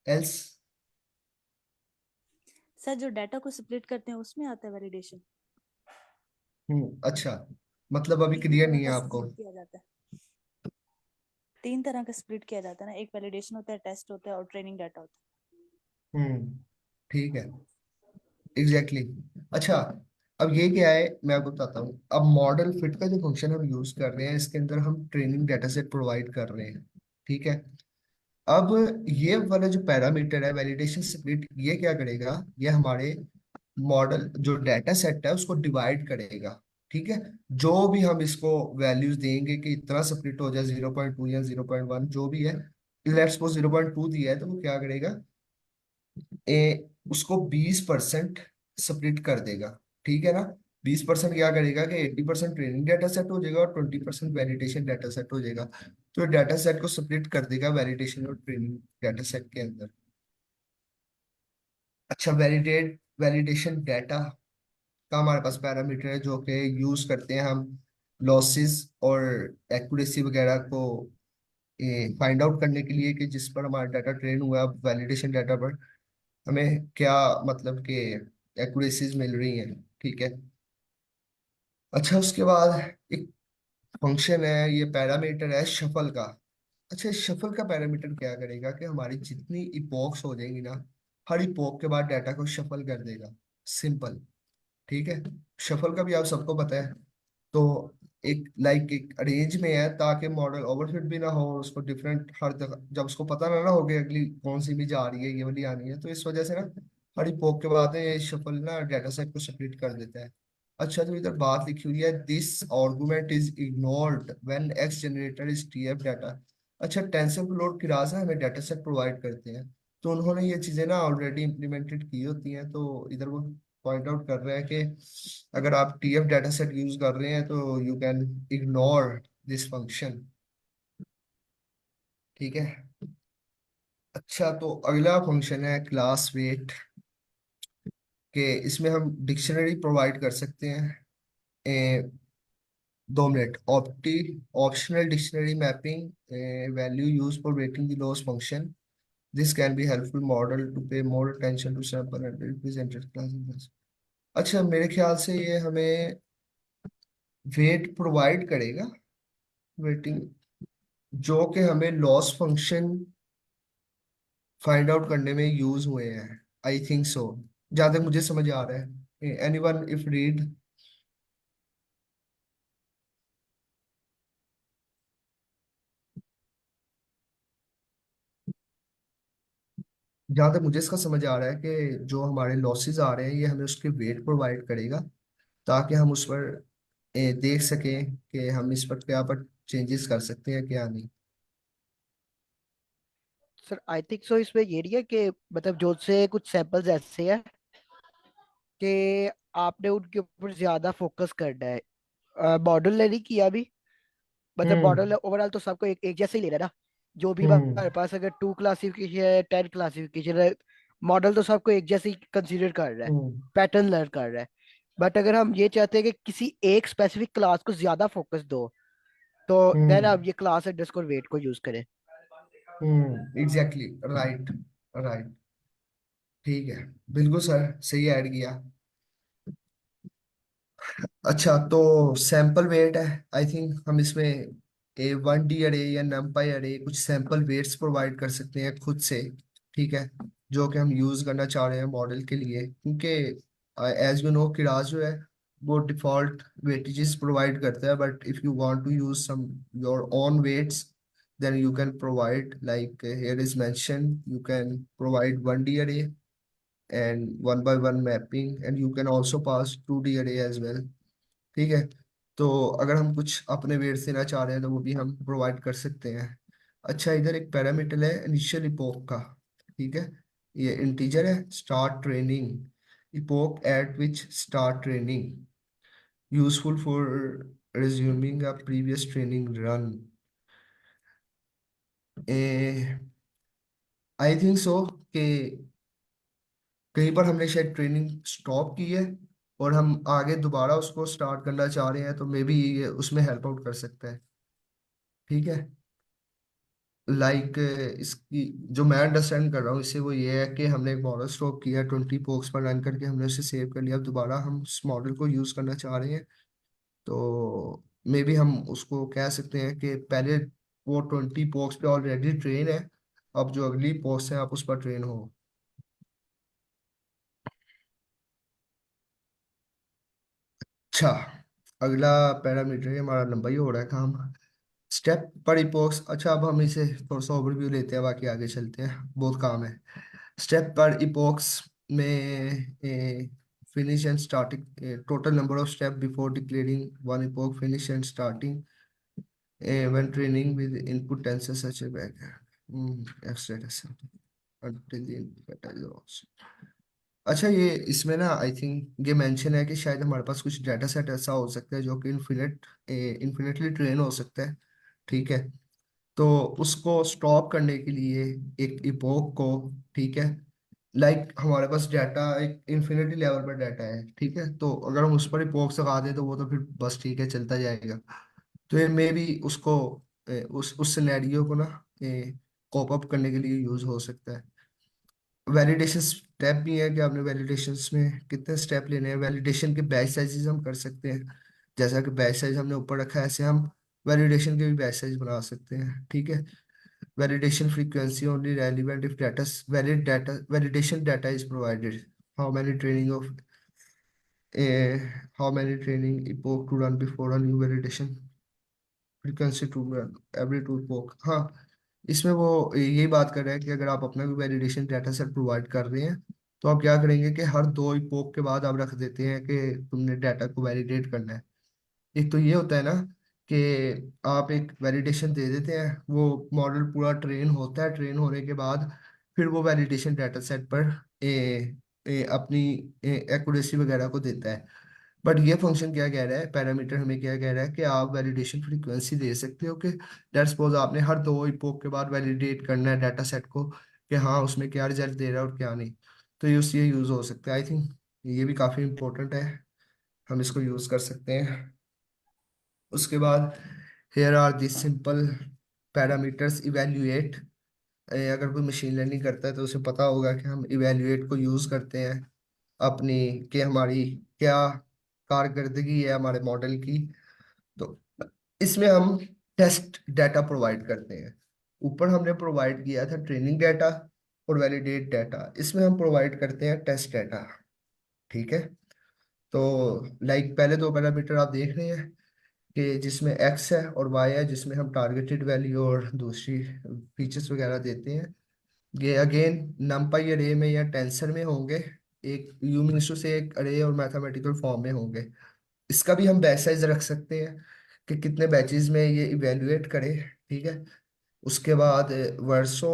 else? सर जो डाटा को स्प्लिट करते हैं उसमें आता है वैलिडेशन। अच्छा, मतलब अभी तीन क्लियर तरह नहीं है का आपको। स्प्लिट किया जाता है। तीन तरह का स्प्लिट किया जाता है ना, एक वैलिडेशन होता है, टेस्ट होता है और ट्रेनिंग डाटा होता है। हम्म। ठीक है, एग्जैक्टली exactly. अच्छा, अब ये क्या है मैं आपको बताता हूँ। अब मॉडल फिट का जो फंक्शन हम यूज कर रहे हैं, इसके अंदर हम ट्रेनिंग डेटा सेट प्रोवाइड कर रहे हैं। ठीक है। अब ये वाला जो पैरामीटर है वैलिडेशन स्प्लिट, ये क्या करेगा, ये हमारे मॉडल जो डेटा सेट है उसको डिवाइड करेगा। ठीक है। जो भी हम इसको वैल्यूज देंगे कि इतना स्प्लिट हो जाए 0.2 या 0.1 जो भी है, लेट्स सपोज 0.2 दिया है तो वो क्या करेगा, उसको 20% स्प्लिट कर देगा। ठीक है ना। 20% क्या करेगा कि 80% ट्रेनिंग डाटा सेट हो जाएगा और 20% वैलिडेशन डाटा सेट हो जाएगा। तो डाटा सेट को स्प्लिट कर देगा वैलिडेशन और ट्रेनिंग डाटा सेट के अंदर। अच्छा, वैलिडेशन डाटा का हमारे पास पैरामीटर है जो कि यूज करते हैं हम लॉसेस और एक्यूरेसी वगैरह को फाइंड आउट करने के लिए कि जिस पर हमारा डाटा ट्रेन हुआ है वैलिडेशन डाटा पर हमें क्या मतलब कि एक्यूरेसीज मिल रही हैं। ठीक है। अच्छा, उसके बाद एक फंक्शन है, ये पैरामीटर है शफल का। अच्छा, शफल का पैरामीटर क्या करेगा कि हमारी जितनी इपॉक्स हो जाएंगी ना, हर इपॉक के बाद डाटा को शफल कर देगा। सिंपल। ठीक है। शफल का भी आप सबको पता है। तो एक एक अरेंज में है ताकि मॉडल ओवरफिट भी ना हो, उसको डिफरेंट हर जगह जब उसको पता ना ना हो कि अगली कौन सी भी जा रही है, ये वाली आनी है, तो इस वजह से ना हर इपोक के बाद ये शफल ना डाटा सेट को स्प्लिट कर देता है। अच्छा, तो इधर बात लिखी हुई है this argument is ignored when x generator is TF data. अच्छा, टेंसर फ्लोट किरासा हमें डाटा सेट प्रोवाइड करते हैं, तो उन्होंने ये चीजें ना ऑलरेडी इम्प्लीमेंटेड की होती हैं, तो इधर वो पॉइंट आउट कर रहे हैं कि अगर आप टीएफ डाटा सेट यूज कर रहे हैं तो you can ignore this function. ठीक है। अच्छा, तो अगला फंक्शन है क्लास वेट के, इसमें हम डिक्शनरी प्रोवाइड कर सकते हैं। 2 मिनट ऑप्टी optional dictionary mapping value use for weighting the loss function. This can be helpful model to pay more attention to sample and represented classes. अच्छा, मेरे ख्याल से ये हमें वेट प्रोवाइड करेगा, वेटिंग, जो कि हमें लॉस फंक्शन फाइंड आउट करने में यूज हुए हैं। आई थिंक सो, जहां तक मुझे समझ आ रहा है। Anyone if read. जहां तक मुझे इसका समझ आ रहा है कि जो हमारे लॉसेस आ रहे हैं ये हमें उसके वेट प्रोवाइड करेगा ताकि हम उस पर देख सकें कि हम इस पर क्या पर चेंजेस कर सकते हैं क्या नहीं। सर आई थिंक सो इसमें ये नहीं है कि मतलब जो से कुछ सैंपल्स ऐसे हैं कि आपने उनके ऊपर ज्यादा फोकस करना है। मॉडल ने नहीं किया अभी, मतलब मॉडल हम्म। ओवरऑल तो सबको एक जैसे ही ले रहा है ना। जो भी हम्म। हमारे पास अगर 2 क्लासिफिकेशन है, 10 क्लासिफिकेशन है, मॉडल तो सबको एक जैसे ही कंसीडर कर रहा है, हम्म। पैटर्न लर्न कर रहा है। बट अगर हम ये चाहते हैं कि किसी एक स्पेसिफिक क्लास को ज्यादा फोकस दो, तो देन हम्म। आप ये क्लास अंडरस्कोर वेट को यूज करें। Exactly, right. राइट। ठीक है, बिल्कुल सर, सही ऐड किया। अच्छा, तो सैंपल वेट है, आई थिंक हम इसमें वन डी अरे या नमपाई अरे कुछ सैंपल वेट्स प्रोवाइड कर सकते हैं खुद से। ठीक है। जो कि हम यूज करना चाह रहे हैं मॉडल के लिए, क्योंकि एज यू नो किरास जो है वो डिफॉल्ट वेटेजेस प्रोवाइड करता है, but if you want to use some your own weights then you can provide like here is mentioned you can provide 1D array and 1 by 1 mapping and you can also pass 2D array as well। ठीक है। तो अगर हम कुछ अपने wait से ना चाह रहे हैं तो वो भी हम प्रोवाइड कर सकते हैं। अच्छा, इधर एक पैरामीटर है इनिशियल इपोक का। ठीक है। ये इंटीजर है start training epoch eight which start training useful for resuming a previous training run. I think so कि कहीं पर हमने शायद ट्रेनिंग स्टॉप की है और हम आगे दोबारा उसको स्टार्ट करना चाह रहे हैं, तो मे बी ये उसमें हेल्प आउट कर सकता है। ठीक है। इसकी जो मैं अंडरस्टैंड कर रहा हूँ इससे वो ये है कि हमने एक मॉडल स्टॉप किया 20 पोक्स पर रन करके हमने उसे सेव कर लिया, अब दोबारा हम उस मॉडल को यूज करना चाह रहे हैं। तो मे बी हम उसको कह सकते हैं कि पहले वो 20 पोक्स पे ऑलरेडी ट्रेन है, अब जो अगली पोक्स है आप उस पर ट्रेन हो। अच्छा, अगला पैरामीटर हमारा लंबा ही हो रहा है काम। स्टेप पर इपोक्स, अच्छा अब हम इसे थोड़ा सा ओवरव्यू लेते हैं, बाकी आगे चलते हैं, बहुत काम है। स्टेप पर इपोक्स में finish and starting, total number of step before declaring one epoch, finish and starting when training with input tensor such a back status until the input data is also। अच्छा, ये इसमें ना आई थिंक ये mention है कि शायद हमारे पास कुछ डाटा सेट ऐसा हो सकता है जो कि इन्फिनेटली ट्रेन हो सकता है, ठीक है। तो उसको स्टॉप करने के लिए एक इपोक को, ठीक है, हमारे पास डाटा एक इन्फिनिटी लेवल पर डाटा है, ठीक है, तो अगर हम उस पर इपोक्स लगा दें तो वो तो फिर बस ठीक है चलता जाएगा। तो ये मे भी उसको उस सिनेरियो को ना कॉप अप करने के लिए यूज हो सकता है। वैलिडेशन स्टेप भी है कि आपने वैलिडेशन में कितने स्टेप लेने हैं। वैलिडेशन के बैच साइजेस हम कर सकते हैं, जैसा कि बैच साइज हमने ऊपर रखा है ऐसे हम वैलिडेशन के भी बैच साइज बना सकते हैं, ठीक है। Validation frequency only relevant if data validation data is provided. How many training of how many training epoch to run before a new validation frequency to every two epoch. हाँ, इसमें वो यही बात कर रहा है कि अगर आप अपना भी वैलिडेशन डाटा सेट प्रोवाइड कर रहे हैं तो आप क्या करेंगे कि हर दो पोक के बाद आप रख देते हैं कि तुमने डाटा को वैलिडेट करना है। एक तो ये होता है ना कि आप एक वैलिडेशन दे देते हैं, वो मॉडल पूरा ट्रेन होता है, ट्रेन होने के बाद फिर वो वैलिडेशन डाटा सेट पर अपनी एक्यूरेसी वगैरह को देता है। बट ये फंक्शन क्या कह रहा है, पैरामीटर हमें क्या कह रहा है कि आप वैलिडेशन फ्रीक्वेंसी दे सकते हो कि लेट्स सपोज आपने हर दो इपोक के बाद वैलिडेट करना है डाटा सेट को कि हाँ उसमें क्या रिजल्ट दे रहा है और क्या नहीं। तो ये यूज हो सकता है, आई थिंक ये भी काफी इंपॉर्टेंट है, हम इसको यूज कर सकते हैं। उसके बाद here are the simple parameters evaluate. अगर कोई मशीन लर्निंग करता है तो उसे पता होगा कि हम इवेल्युएट को यूज करते हैं अपनी, कि हमारी क्या कारकर्दगी है हमारे मॉडल की। तो इसमें हम टेस्ट डाटा प्रोवाइड करते हैं। ऊपर हमने प्रोवाइड किया था ट्रेनिंग डाटा और वैलिडेट डाटा, इसमें हम प्रोवाइड करते हैं टेस्ट डाटा, ठीक है। तो पहले दो पैरामीटर आप देख रहे हैं कि जिसमें एक्स है और वाई है, जिसमें हम टारगेटेड वैल्यू और दूसरी फीचर्स वगैरह देते हैं। ये अगेन नमपाई अरे में या टेंसर में होंगे, एक यू मीन्स टू से एक अरे और मैथमेटिकल फॉर्म में होंगे। इसका भी हम बैच साइज रख सकते हैं कि कितने बैचेस में ये इवेलुएट करे, ठीक है। उसके बाद वर्सो,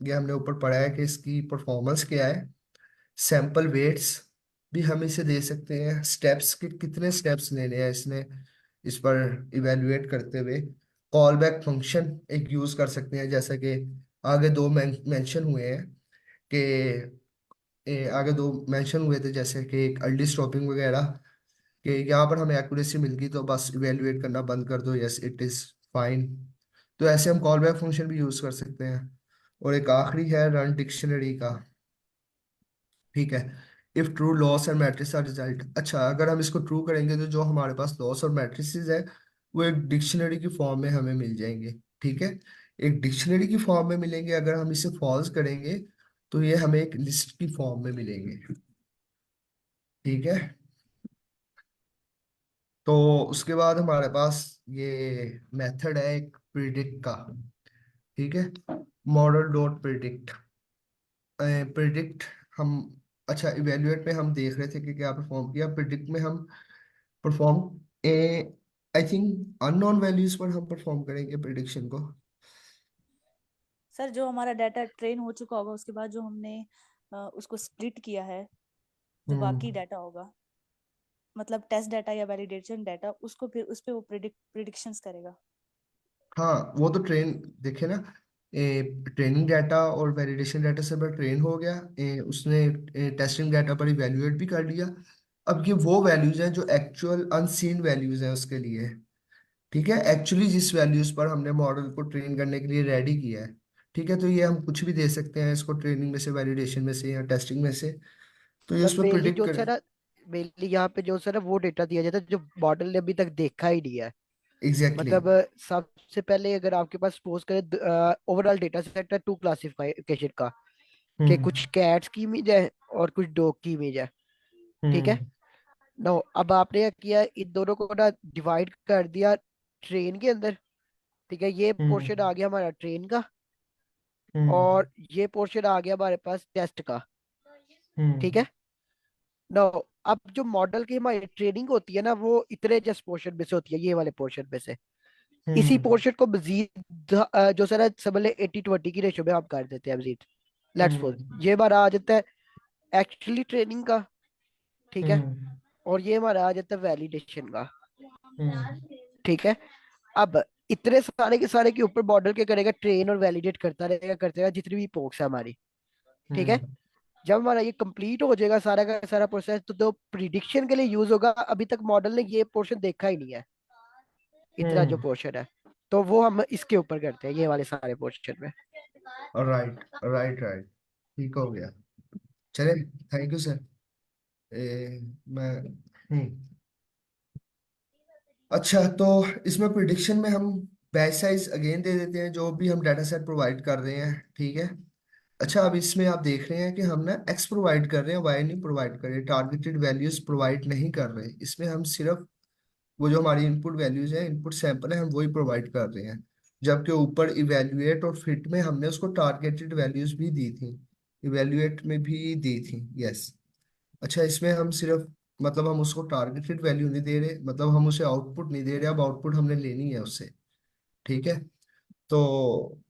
ये हमने ऊपर पढ़ा है कि इसकी परफॉर्मेंस क्या है। सैंपल वेट्स भी हम इसे दे सकते हैं, स्टेप्स के कितने स्टेप्स लेने हैं इसने इस पर इवेलुएट करते हुए। कॉल बैक फंक्शन एक यूज कर सकते हैं, जैसा कि आगे दो मेंशन हुए हैं कि आगे दो मेंशन हुए थे, जैसे कि एक अर्ली स्टॉपिंग वगैरह, कि यहाँ पर हमें एक्यूरेसी मिल गई तो बस इवेलुएट करना बंद कर दो, यस इट इज फाइन। तो ऐसे हम कॉल बैक फंक्शन भी यूज कर सकते हैं। और एक आखिरी है रन डिक्शनरी का, ठीक है। If true loss and metrics are result, अच्छा अगर हम इसको ट्रू करेंगे तो जो हमारे पास लॉस और मैट्रिसेस है वो एक डिक्शनरी की फॉर्म में हमें मिल जाएंगे, ठीक है। एक डिक्शनरी की फॉर्म में मिलेंगे, अगर हम इसे फॉल्स करेंगे तो ये हमें एक लिस्ट की फॉर्म में मिलेंगे, ठीक है। तो उसके बाद हमारे पास ये मेथड है एक प्रिडिक्ट का, ठीक है। मॉडल डॉट प्रिडिक्ट, प्रिडिक्ट हम, अच्छा इवेल्युएट में हम देख रहे थे कि क्या परफॉर्म किया, प्रिडिक्ट में हम perform I think unknown values पर हम परफॉर्म करेंगे प्रिडिक्शन को। सर जो हमारा डाटा ट्रेन हो चुका होगा उसके बाद जो हमने उसको स्प्लिट किया है, जो बाकी हम्म, डाटा होगा, मतलब टेस्ट डाटा या वैलिडेशन डाटा, उसको फिर उस पे वो प्रिडिक्शंस करेगा। हाँ वो तो ट्रेन देखे ना, ट्रेनिंग डाटा और वैलिडेशन डाटा से पर ट्रेन हो गया, उसने टेस्टिंग डाटा पर इवेल्युएट भी कर लिया। अब ये वो वैल्यूज हैं जो एक्चुअल अनसीन वैल्यूज हैं उसके लिए, ठीक है, एक्चुअली जिस वैल्यूज पर हमने मॉडल को ट्रेन करने के लिए रेडी किया है, ठीक है। तो ये हम कुछ भी दे सकते हैं इसको, ट्रेनिंग में से, वैलिडेशन में से या टेस्टिंग में से, तो ये और उसमें मेनली प्रिडिक्ट जो कर। सर, मेनली यहाँ पे जो सर वो डेटा दिया जाता है जो मॉडल ने अभी तक देखा ही नहीं है। एग्जैक्टली। मतलब सबसे पहले अगर आपके पास सपोज करें ओवरऑल डेटा सेट है टू क्लासिफिकेशन का, कि हम्म कुछ कैट्स की इमेज है और कुछ डॉग की इमेज है, ठीक है। हम्म नो, अब आपने क्या किया, इन दोनों को ना डिवाइड कर दिया ट्रेन के अंदर। ठीक है, ये पोर्शन हम्म आ गया हमारा ट्रेन का, हम्म और ये पोर्शन आ गया हमारे पास टेस्ट का। ठीक हम्म है। नो, अब जो मॉडल की हमारी ट्रेनिंग होती है ना, वो इतने जस्ट पोर्शन में से होती है, ये वाले पोर्शन में से। इसी हम्म पोर्शन को मजीद जो सर है, समझ ले 80-20 की रेशो में हम कर देते हैं मजीद। लेट्स सपोज हम्म ये हमारा आ जाता है एक्चुअली ट्रेनिंग का। ठीक है। हम्म और ये हमारा आ जाता है वैलिडेशन का। हम्म ठीक है। अब इतने सारे के सारे के ऊपर मॉडल क्या करेगा, ट्रेन और वैलिडेट करता रहेगा जितनी भी पोक्स है हमारी। ठीक है। हम्म जब हमारा ये कंप्लीट हो जाएगा सारा का सारा प्रोसेस, तो प्रिडिक्शन के लिए यूज होगा। अभी तक मॉडल ने ये पोर्शन देखा ही नहीं है, इतना जो हम्म पोर्शन है। तो वो हम इसके ऊपर करते हैं, ये वाले सारे पोर्शन में। राइट राइट राइट, ठीक हो गया। चले, थैंक यू सर। मैं अच्छा, तो इसमें प्रिडिक्शन में हम बैच साइज अगेन दे देते हैं जो भी हम डाटा सेट प्रोवाइड कर रहे हैं। ठीक है। अच्छा, अब इसमें आप देख रहे हैं कि हम ना एक्स प्रोवाइड कर रहे हैं, वाई नहीं प्रोवाइड कर रहे, टारगेटेड वैल्यूज प्रोवाइड नहीं कर रहे। इसमें हम सिर्फ वो जो हमारी इनपुट वैल्यूज है, इनपुट सैंपल है, हम वही प्रोवाइड कर रहे हैं। जबकि ऊपर इवेल्युएट और फिट में हमने उसको टारगेटेड वैल्यूज भी दी थी, इवेल्युएट में भी दी थी। यस। अच्छा, इसमें हम सिर्फ मतलब हम उसको टारगेटेड वैल्यू नहीं दे रहे, मतलब हम उसे आउटपुट नहीं दे रहे, अब आउटपुट हमने लेनी है उससे। ठीक है। तो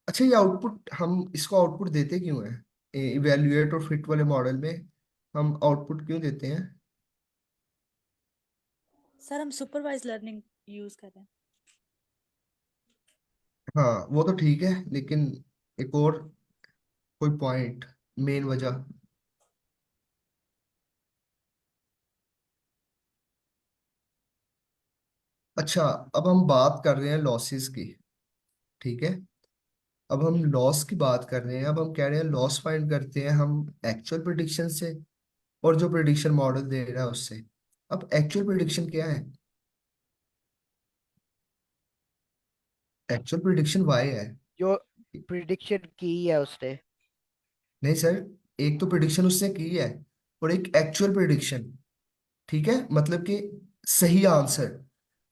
अच्छा, ये आउटपुट हम इसको आउटपुट देते क्यों है? इवेल्युएट और फिट वाले मॉडल में हम आउटपुट क्यों देते हैं? सर हम सुपरवाइज लर्निंग यूज कर रहे हैं। हाँ, वो तो ठीक है, लेकिन एक और कोई पॉइंट, मेन वजह। अच्छा, अब हम बात कर रहे हैं लॉसेस की। ठीक है। अब हम लॉस की बात कर रहे हैं, अब हम कह रहे हैं लॉस फाइंड करते हैं हम एक्चुअल प्रिडिक्शन से और जो प्रिडिक्शन मॉडल दे रहा है उससे। अब एक्चुअल प्रिडिक्शन क्या है? एक्चुअल प्रिडिक्शन वाई है। जो प्रिडिक्शन की है उसने। नहीं सर, एक तो प्रिडिक्शन उसने की है और एक एक्चुअल प्रिडिक्शन। ठीक है, मतलब कि सही आंसर,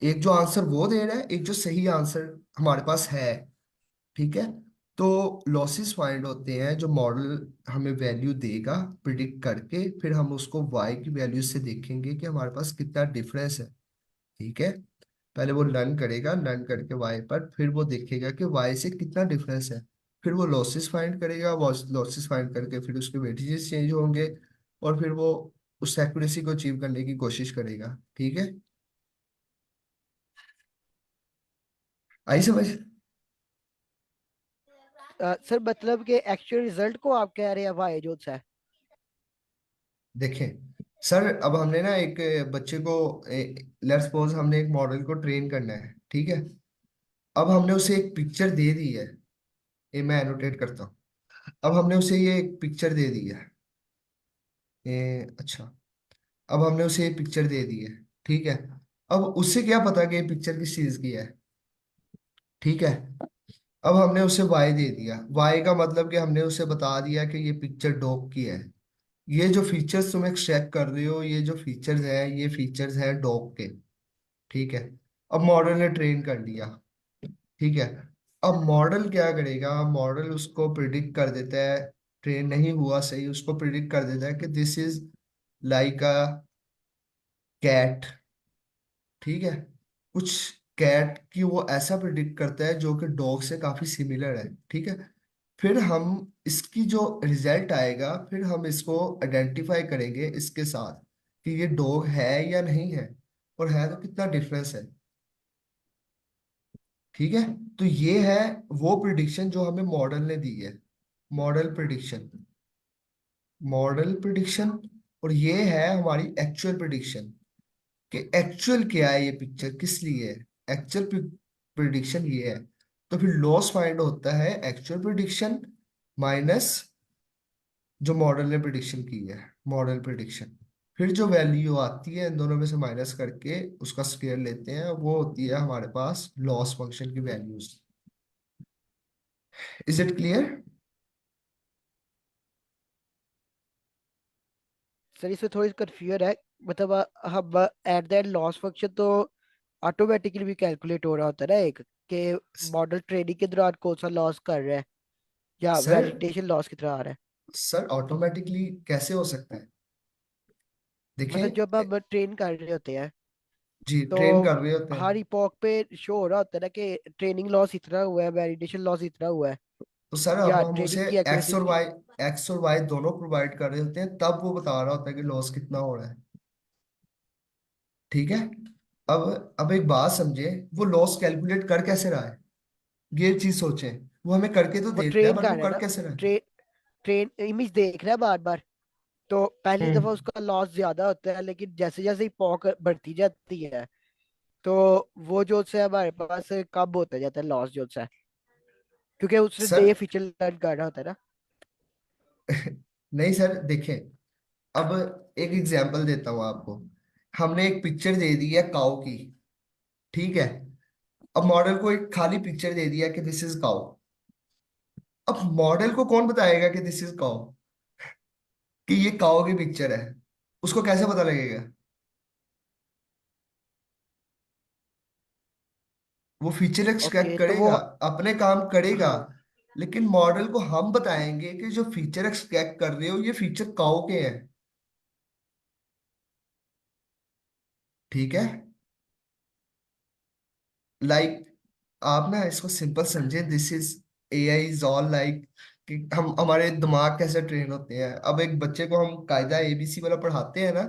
एक जो आंसर वो दे रहा है, एक जो सही आंसर हमारे पास है। ठीक है। तो लॉसेस फाइंड होते हैं जो मॉडल हमें वैल्यू देगा प्रिडिक्ट करके, फिर हम उसको वाई की वैल्यू से देखेंगे कि हमारे पास कितना डिफरेंस है। ठीक है। पहले वो लर्न करेगा, लर्न करके वाई पर, फिर वो देखेगा कि वाई से कितना डिफरेंस है। फिर वो लॉसेस फाइंड करेगा, लॉसेस फाइंड करके फिर उसके वेटेजेस चेंज होंगे, और फिर वो उस एक्यूरेसी को अचीव करने की कोशिश करेगा। ठीक है। आई समझ? सर मतलब कि एक्चुअल रिजल्ट को आप कह रहे हैं वाई जो है। देखें सर, अब हमने ना एक बच्चे को, लेट्स सपोज हमने एक मॉडल को ट्रेन करना है। ठीक है। अब हमने उसे एक पिक्चर दे दी है, ये मैं एनोटेट करता हूँ। अब हमने उसे ये एक पिक्चर दे दी है। अच्छा, अब हमने उसे ये पिक्चर दे दी है। ठीक है। अब उससे क्या पता कि ये पिक्चर किस चीज की है? ठीक है। अब हमने उसे वाई दे दिया, वाई का मतलब कि हमने उसे बता दिया कि ये पिक्चर डॉग की है। ये जो फीचर्स तुम एक्सट्रैक्ट कर रहे हो, ये जो फीचर्स हैं, ये फीचर्स हैं डॉग के। ठीक है। अब मॉडल ने ट्रेन कर लिया। ठीक है। अब मॉडल क्या करेगा, मॉडल उसको प्रिडिक्ट कर देता है, ट्रेन नहीं हुआ सही, उसको प्रिडिक्ट कर देता है कि this is like a cat. ठीक है। कुछ कैट की वो ऐसा प्रिडिक्ट करता है जो कि डॉग से काफी सिमिलर है। ठीक है। फिर हम इसकी जो रिजल्ट आएगा, फिर हम इसको आइडेंटिफाई करेंगे इसके साथ कि ये डॉग है या नहीं है, और है तो कितना डिफरेंस है। ठीक है। तो ये है वो प्रिडिक्शन जो हमें मॉडल ने दी है, मॉडल प्रिडिक्शन, मॉडल प्रिडिक्शन। और ये है हमारी एक्चुअल प्रिडिक्शन, कि एक्चुअल क्या है, ये पिक्चर किस लिए है। एक्चुअल प्रिडिक्शन ये है। तो फिर लॉस फाइंड होता है एक्चुअल प्रिडिक्शन माइनस जो मॉडल ने प्रिडिक्शन की है, मॉडल प्रिडिक्शन। फिर जो वैल्यू आती है इन दोनों में से माइनस करके उसका स्क्वायर लेते हैं, वो होती है हमारे पास लॉस फंक्शन की values. Is it clear? Sir इसमें थोड़ी कंफ्यूजन है। मतलब हम at the end loss function तो ऑटोमेटिकली भी कैलकुलेट हो रहा होता है ना एक, कि मॉडल ट्रेनिंग के दौरान कौन सा लॉस कर रहा है या सर वैलिडेशन लॉस कितना आ रहा है। सर ऑटोमेटिकली कैसे हो सकता है? मतलब देखें, जब हम ट्रेन कर रहे होते हैं जी तो ट्रेन कर रहे होते हर हैं, इपॉक पे शो हो रहा होता है ना कि ट्रेनिंग लॉस इतना हुआ है, वैलिडेशन लॉस इतना हुआ है, तो सर अब या हम ट्रेनिंग उसे की एक्स एक्यूरेसी और इतनी। वाई एक्स और वाई दोनों प्रोवाइड कर रहे होते हैं, तब वो बता रहा होता है कि लॉस कितना हो रहा है। ठीक है। अब एक बात समझे, वो लॉस कैलकुलेट कर कैसे रहा है? ये चीज सोचें, वो हमें करके तो वो दे रहा है, ट्रेन बट कर वो रहा है कर ना, कैसे रहा है? ट्रेन इमेज देख रहा है बार बार। तो पहली दफा हम्म उसका लॉस ज्यादा होता है, लेकिन जैसे जैसे इपॉक बढ़ती जाती है तो वो जो है हमारे पास कम होता जाता है लॉस जो है, क्योंकि उसने सर नए फीचर लर्न करना होता है ना। नहीं सर, देखें, अब एक एग्जांपल देता हूँ आपको। हमने एक पिक्चर दे दी है काऊ की, ठीक है। अब मॉडल को एक खाली पिक्चर दे दिया कि दिस इज काऊ। अब मॉडल को कौन बताएगा कि दिस इज काऊ, कि ये काऊ की पिक्चर है? उसको कैसे पता लगेगा? वो फीचर एक्सट्रैक्ट ओके तो वो, करेगा, अपने काम करेगा, हाँ, लेकिन मॉडल को हम बताएंगे कि जो फीचर एक्सट्रैक्ट कर रहे हो ये फीचर काऊ के हैं। ठीक है। लाइक आप ना इसको सिंपल समझे, this is AI is all like कि हम हमारे दिमाग कैसे ट्रेन होते हैं। अब एक बच्चे को हम कायदा एबीसी वाला पढ़ाते हैं ना,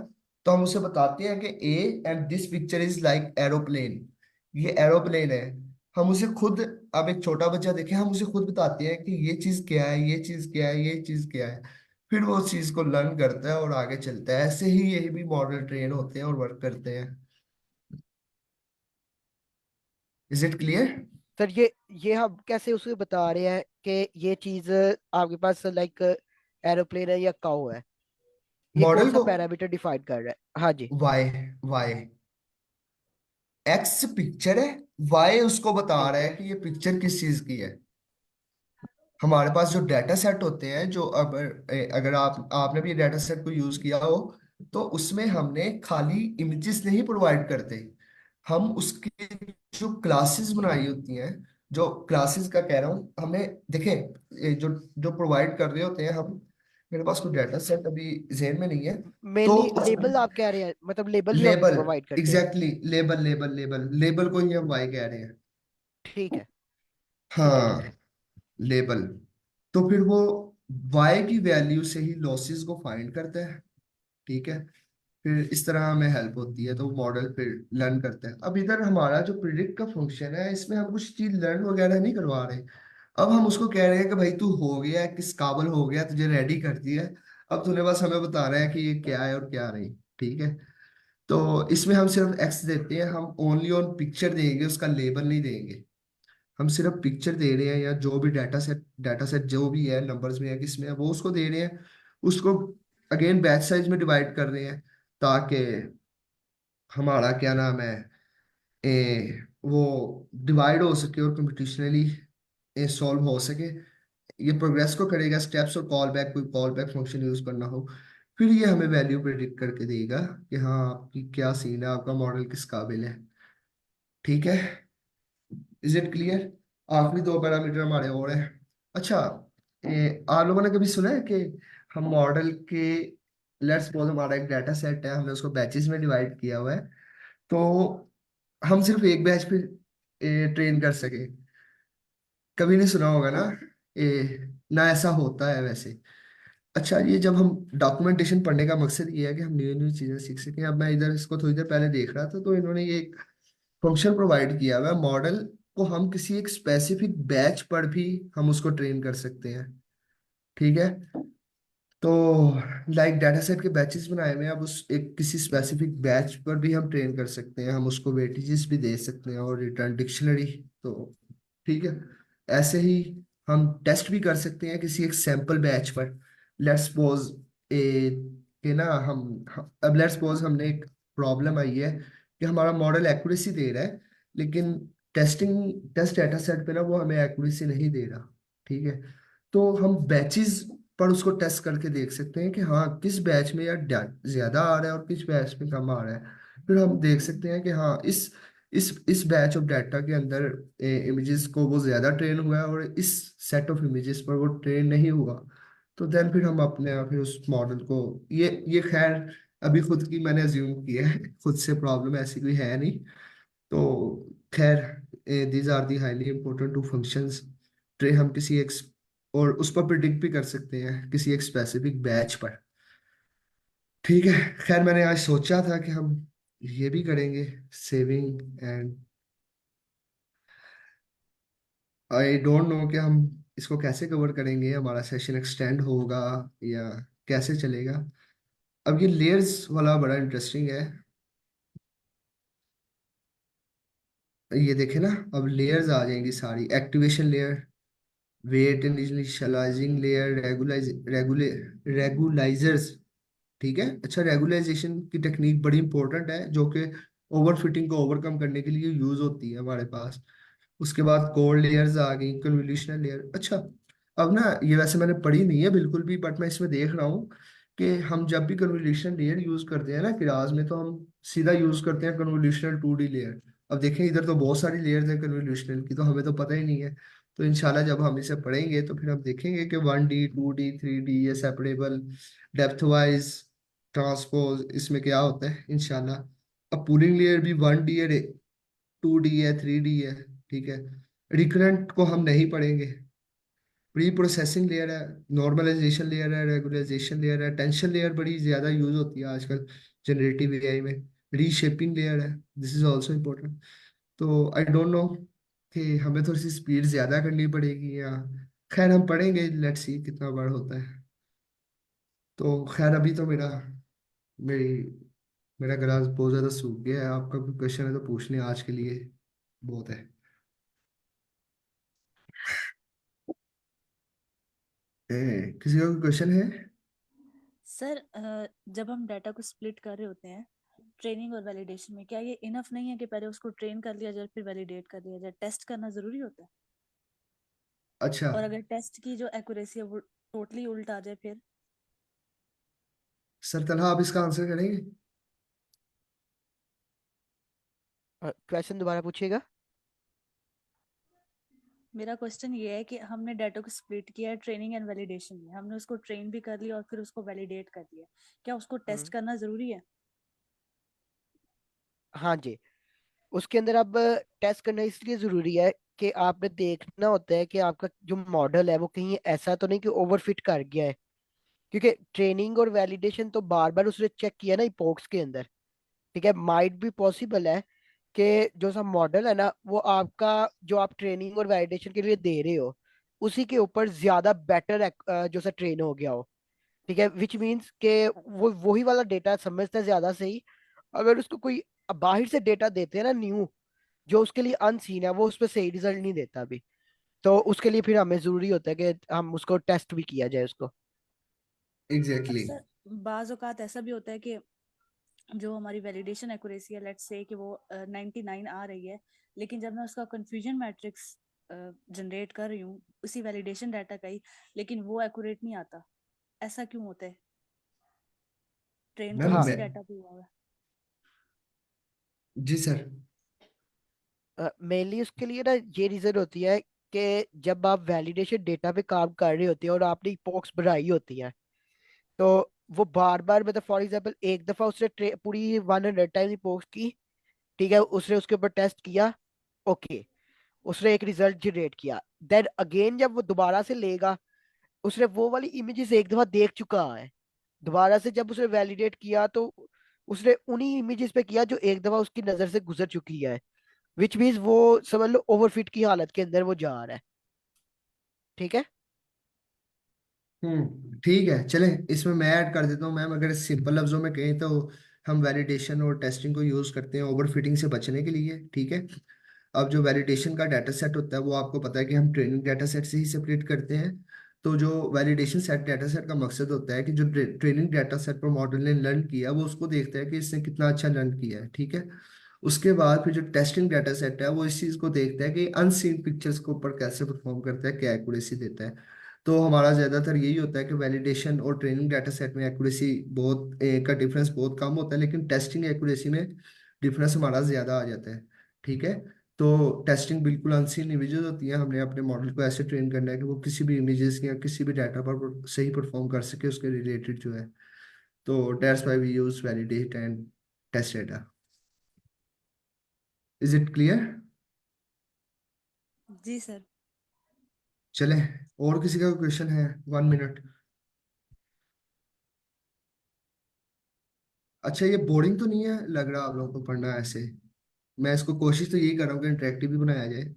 तो हम उसे बताते हैं कि A and this picture is like aeroplane, ये एरोप्लेन है। हम उसे खुद, अब एक छोटा बच्चा देखे, हम उसे खुद बताते हैं कि ये चीज क्या है, ये चीज क्या है, ये चीज क्या है। फिर वो उस चीज को लर्न करता है और आगे चलता है। ऐसे ही यही भी मॉडल ट्रेन होते हैं और वर्क करते हैं। Is it clear? सर ये हम कैसे उसे बता रहे हैं कि ये चीज आपके पास लाइक एरोप्लेन है या काउ है? ये कौन मॉडल सा को पैरामीटर डिफाइन कर रहा है? हाँ जी। वाई वाई एक्स पिक्चर है, वाई उसको बता रहा ठीक है है। कि ये पिक्चर किस चीज की है। हमारे पास जो डाटा सेट होते हैं, जो अब अगर आपने भी डाटा सेट को यूज किया हो, तो उसमें हमने खाली इमेजेस नहीं प्रोवाइड करते, हम उसकी जो क्लासेस बनाई होती हैं, जो क्लासेस का कह रहा हूँ, हमें देखें, जो जो प्रोवाइड कर रहे होते हैं हम, मेरे पास कोई डाटा सेट अभी जहन में नहीं है। तो मेनली लेबल आप कह रहे हैं, मतलब लेबल भी हम लेबल, प्रोवाइड करते हैं। Exactly, label label label label को ही हम वाई कह रहे हैं। ठीक है। ठीक है। ठीक है। हाँ, लेबल। तो फिर वो y की वैल्यू से ही लॉसेस को फाइंड करता है। ठीक है। फिर इस तरह हमें हेल्प होती है, तो मॉडल फिर लर्न करता है। अब इधर हमारा जो प्रिडिक्ट का फंक्शन है, इसमें हम कुछ चीज लर्न वगैरह नहीं करवा रहे। अब हम उसको कह रहे हैं कि भाई तू हो गया है, किस काबिल हो गया, तुझे रेडी कर दिया है। अब तूने बस हमें बता रहा है कि ये क्या है और क्या नहीं। ठीक है। तो इसमें हम सिर्फ एक्स देते हैं, हम ओनली ऑन पिक्चर देंगे, उसका लेबल नहीं देंगे। हम सिर्फ पिक्चर दे रहे हैं, या जो भी डाटा सेट जो भी है, नंबर्स में है, किस में है, वो उसको दे रहे हैं। उसको अगेन बैच साइज में डिवाइड कर रहे हैं, ताकि हमारा क्या नाम है, वो डिवाइड हो सके और कंप्यूटेशनली सॉल्व हो सके। ये प्रोग्रेस को करेगा, स्टेप्स और कॉल बैक, कोई कॉल बैक फंक्शन यूज करना हो, फिर ये हमें वैल्यू प्रेडिक्ट करके देगा कि हाँ आपकी क्या सीन है, आपका मॉडल किस काबिल है। ठीक है। Is it clear? आखिरी दो पैरामीटर हमारे और हैं। अच्छा, आप लोगों ने कभी सुना है कि हम मॉडल के, लेट्स सपोज हमारा एक डाटा सेट है, हमने उसको बैचेस में डिवाइड किया हुआ है, तो हम सिर्फ एक बैच पे ट्रेन कर सके? कभी नहीं सुना होगा ना, ना ऐसा होता है वैसे। अच्छा, ये जब हम डॉक्यूमेंटेशन पढ़ने का मकसद ये है कि हम न्यू न्यू चीजें सीख सकें। अब मैं इधर इसको थोड़ी देर पहले देख रहा था, तो इन्होंने ये फंक्शन प्रोवाइड किया हुआ है, मॉडल को हम किसी एक स्पेसिफिक बैच पर भी हम उसको ट्रेन कर सकते हैं। ठीक है। तो लाइक डाटा सेट के बैचेस बनाए हुए हैं, अब उस एक किसी स्पेसिफिक बैच पर भी हम ट्रेन कर सकते हैं, हम उसको वेटेजेस भी दे सकते हैं और रिटर्न डिक्शनरी। तो ठीक है। ऐसे ही हम टेस्ट भी कर सकते हैं किसी एक सैंपल बैच पर। लेट्स सपोज ए के ना अब लेट्स सपोज हमने एक प्रॉब्लम आई है कि हमारा मॉडल एक्यूरेसी दे रहा है, लेकिन टेस्ट डाटा सेट पे ना वो हमें एक्यूरेसी नहीं दे रहा। ठीक है। तो हम बैचेस पर उसको टेस्ट करके देख सकते हैं कि हाँ किस बैच में यार ज्यादा आ रहा है और किस बैच में कम आ रहा है। फिर हम देख सकते हैं कि हाँ इस बैच ऑफ डाटा के अंदर इमेजेस को वो ज्यादा ट्रेन हुआ है और इस सेट ऑफ इमेजेस पर वो ट्रेन नहीं हुआ। तो देन फिर हम अपने आप ही उस मॉडल को, ये खैर अभी खुद की मैंने अज्यूम किया है, खुद से प्रॉब्लम ऐसी कोई है नहीं। तो खैर these are the highly important two functions, ट्रे हम किसी एक और उस पर प्रिडिक्ट भी कर सकते हैं किसी एक स्पेसिफिक बैच पर। ठीक है, खैर मैंने आज सोचा था कि हम ये भी करेंगे, saving and I don't no कि हम इसको कैसे कवर करेंगे, हमारा सेशन एक्सटेंड होगा या कैसे चलेगा। अब ये लेयर्स वाला बड़ा इंटरेस्टिंग है। ये देखे ना, अब लेयर्स आ जाएंगी सारी, activation layer, weight initialising layer, regularisers. ठीक है, अच्छा रेगुलाइजेशन की टेक्निक बड़ी इंपॉर्टेंट है जो कि ओवरफिटिंग को ओवरकम करने के लिए यूज होती है हमारे पास। उसके बाद कोर लेयर्स आ गई, कन्वोल्यूशनल लेयर। अच्छा, अब ना ये वैसे मैंने पढ़ी नहीं है बिल्कुल भी, बट मैं इसमें देख रहा हूँ कि हम जब भी कन्वोल्यूशनल लेयर यूज करते हैं ना क्लास में, तो हम सीधा यूज करते हैं कन्वोल्यूशनल 2D लेयर। अब देखें इधर तो बहुत सारी लेयर्स हैं कन्वोल्यूशनल की, तो हमें तो पता ही नहीं है। तो इंशाल्लाह जब हम इसे पढ़ेंगे तो फिर हम देखेंगे कि 1D 2D 3D ये सेपरेबल, डेप्थ वाइज, ट्रांसपोज, इसमें क्या होता है इंशाल्लाह। अब पूलिंग लेयर भी 1D है, 2D है, 3D है। ठीक है, रिकरेंट को हम नहीं पढ़ेंगे। प्री प्रोसेसिंग लेयर है, नॉर्मलाइजेशन लेयर है, रेगुलाइजेशन लेयर है, टेंशन लेयर बड़ी ज्यादा यूज होती है आजकल जनरेटिव एआई में, रीशेपिंग लेयर है, दिस इज आल्सो इम्पोर्टेंट। तो आई डोंट नो कि हमें थोड़ी सी स्पीड ज्यादा करनी पड़ेगी या, खैर हम पढ़ेंगे, लेट्स सी कितना बार होता है। तो खैर अभी तो मेरी मेरा गिलास बहुत ज्यादा सूख गया है। आपका कोई क्वेश्चन है तो पूछ लें, आज के लिए बहुत है। किसी का कोई क्वेश्चन है? सर जब हम डाटा को स्प्लिट कर रहे होते हैं ट्रेनिंग और वैलिडेशन में, क्या ये इनफ नहीं है कि पहले उसको ट्रेन कर लिया जाए फिर वैलिडेट कर लिया जाए? टेस्ट करना जरूरी होता है? अच्छा और अगर टेस्ट की जो एक्यूरेसी है वो टोटली उल्टा आ जाए फिर? सर, तनहा आप इसका आंसर करेंगे? क्वेश्चन दोबारा पूछिएगा। मेरा क्वेश्चन ये है कि हमने डाटा को स्प्लिट किया है ट्रेनिंग एंड वैलिडेशन में, हमने उसको ट्रेन भी कर लिया और फिर उसको वैलिडेट कर लिया, क्या उसको टेस्ट हम्म, करना जरूरी है? हाँ जी। उसके अंदर अब टेस्ट करना इसलिए जरूरी है कि आपने देखना होता है कि आपका जो मॉडल है वो कहीं ऐसा तो नहीं कि ओवरफिट कर गया है। क्योंकि ट्रेनिंग और वैलिडेशन तो बार बार उसने चेक किया ना इपॉक्स के अंदर। ठीक है, माइट भी पॉसिबल है कि जो सा मॉडल है ना वो आपका, जो आप ट्रेनिंग और वैलिडेशन के लिए दे रहे हो उसी के ऊपर ज्यादा बेटर जो सा ट्रेन हो गया हो। ठीक है, विच मीन्स के वो वही वाला डेटा समझता है ज्यादा सही। अगर उसको कोई बाहर से डेटा देते हैं ना न्यू, जो उसके लिए अनसीन है, वो उस पर सही रिजल्ट नहीं देता अभी। तो उसके लिए फिर हमें जरूरी होता है कि हम उसको टेस्ट भी किया जाए उसको। अब एग्जैक्टली सर बाज औकात ऐसा भी होता है कि जो हमारी वैलिडेशन एक्यूरेसी है, लेट्स से कि वो 99 आ रही है, लेकिन जब मैं उसका कंफ्यूजन मैट्रिक्स जनरेट कर रही हूँ उसी वैलिडेशन डाटा का ही, लेकिन वो एक्यूरेट नहीं आता, ऐसा क्यों होता है? ट्रेन तो मैम उसी मैं, डाटा पे हुआ है। जी सर। मेनली उसके लिए ना ये रीजन होती है कि जब आप वैलिडेशन डेटा पे काम कर रहे होते हैं और आपने इपॉक्स बनाई होती है, तो वो बार बार, मतलब फॉर एग्जांपल एक दफा उसने पूरी 100 टाइम इपॉक्स की। ठीक है, उसने उसके ऊपर टेस्ट किया, ओके, उसने एक रिजल्ट जनरेट किया। देन अगेन जब वो दोबारा से लेगा, उसने वो वाली इमेजेस एक दफा देख चुका है। दोबारा से जब उसने वैलिडेट किया तो उसने उन्हीं इमेजेस पे किया जो एक दफा उसकी नजर से गुजर चुकी है। विच मीन्स वो समझ लो ओवरफिट की हालत के अंदर वो जा रहा है। ठीक है। ठीक है, चलें इसमें मैं ऐड कर देता हूँ मैम। अगर सिंपल लफ्जों में कहें तो हम वैलिडेशन और टेस्टिंग को यूज करते हैं ओवरफिटिंग से बचने के लिए। ठीक है, अब जो वैलिडेशन का डाटा सेट होता है वो आपको पता है कि हम ट्रेनिंग डाटा सेट से ही सेपरेट करते हैं। तो जो वैलिडेशन सेट डाटा सेट का मकसद होता है कि जो ट्रेनिंग डाटा सेट पर मॉडल ने लर्न किया वो उसको देखता है कि इसने कितना अच्छा लर्न किया है। ठीक है, उसके बाद फिर जो टेस्टिंग डाटा सेट है वो इस चीज को देखता है कि अनसीन पिक्चर्स के ऊपर कैसे परफॉर्म करता है, क्या एक्यूरेसी देता है। तो हमारा ज्यादातर यही होता है कि वैलिडेशन और ट्रेनिंग डाटा सेट में एक्यूरेसी का डिफरेंस बहुत कम होता है, लेकिन टेस्टिंग एक्यूरेसी में डिफरेंस हमारा ज्यादा आ जाता है। ठीक है। तो टेस्टिंग बिल्कुल अनसीन इमेजेस होती है, हमने अपने मॉडल को ऐसे ट्रेन करना है कि वो किसी भी इमेजेस या किसी भी डाटा पर सही परफॉर्म कर सके उसके रिलेटेड जो है। तो that's why we use validate and test data. Is it clear? जी सर। चले, और किसी का क्वेश्चन है? 1 मिनट। अच्छा, ये बोरिंग तो नहीं है लग रहा आप लोगों को पढ़ना ऐसे? मैं इसको कोशिश तो यही कर रहा हूँ कि इंटरेक्टिव भी बनाया जाए।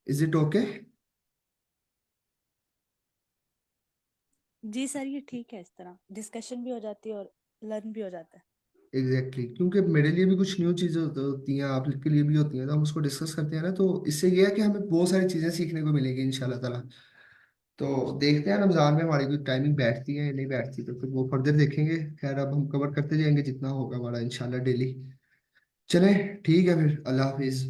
Is it okay? जी सर, ये ठीक है, इस तरह डिस्कशन भी हो जाती है और लर्न भी हो जाता है। एग्जैक्टली क्योंकि मेरे लिए भी कुछ न्यू चीजें होती हैं, आप के लिए भी होती हैं, तो हम उसको डिस्कस करते हैं ना, तो इससे ये है कि हमें बहुत सारी चीजें सीखने को मिलेगी इंशाल्लाह ताला। तो देखते हैं रमजान में हमारी कोई टाइमिंग बैठती है या नहीं बैठती, तो फिर वो फर्दर देखेंगे। खैर अब हम कवर करते जाएंगे जितना होगा हमारा इंशाल्लाह डेली। चलें, ठीक है फिर, अल्लाह हाफिज।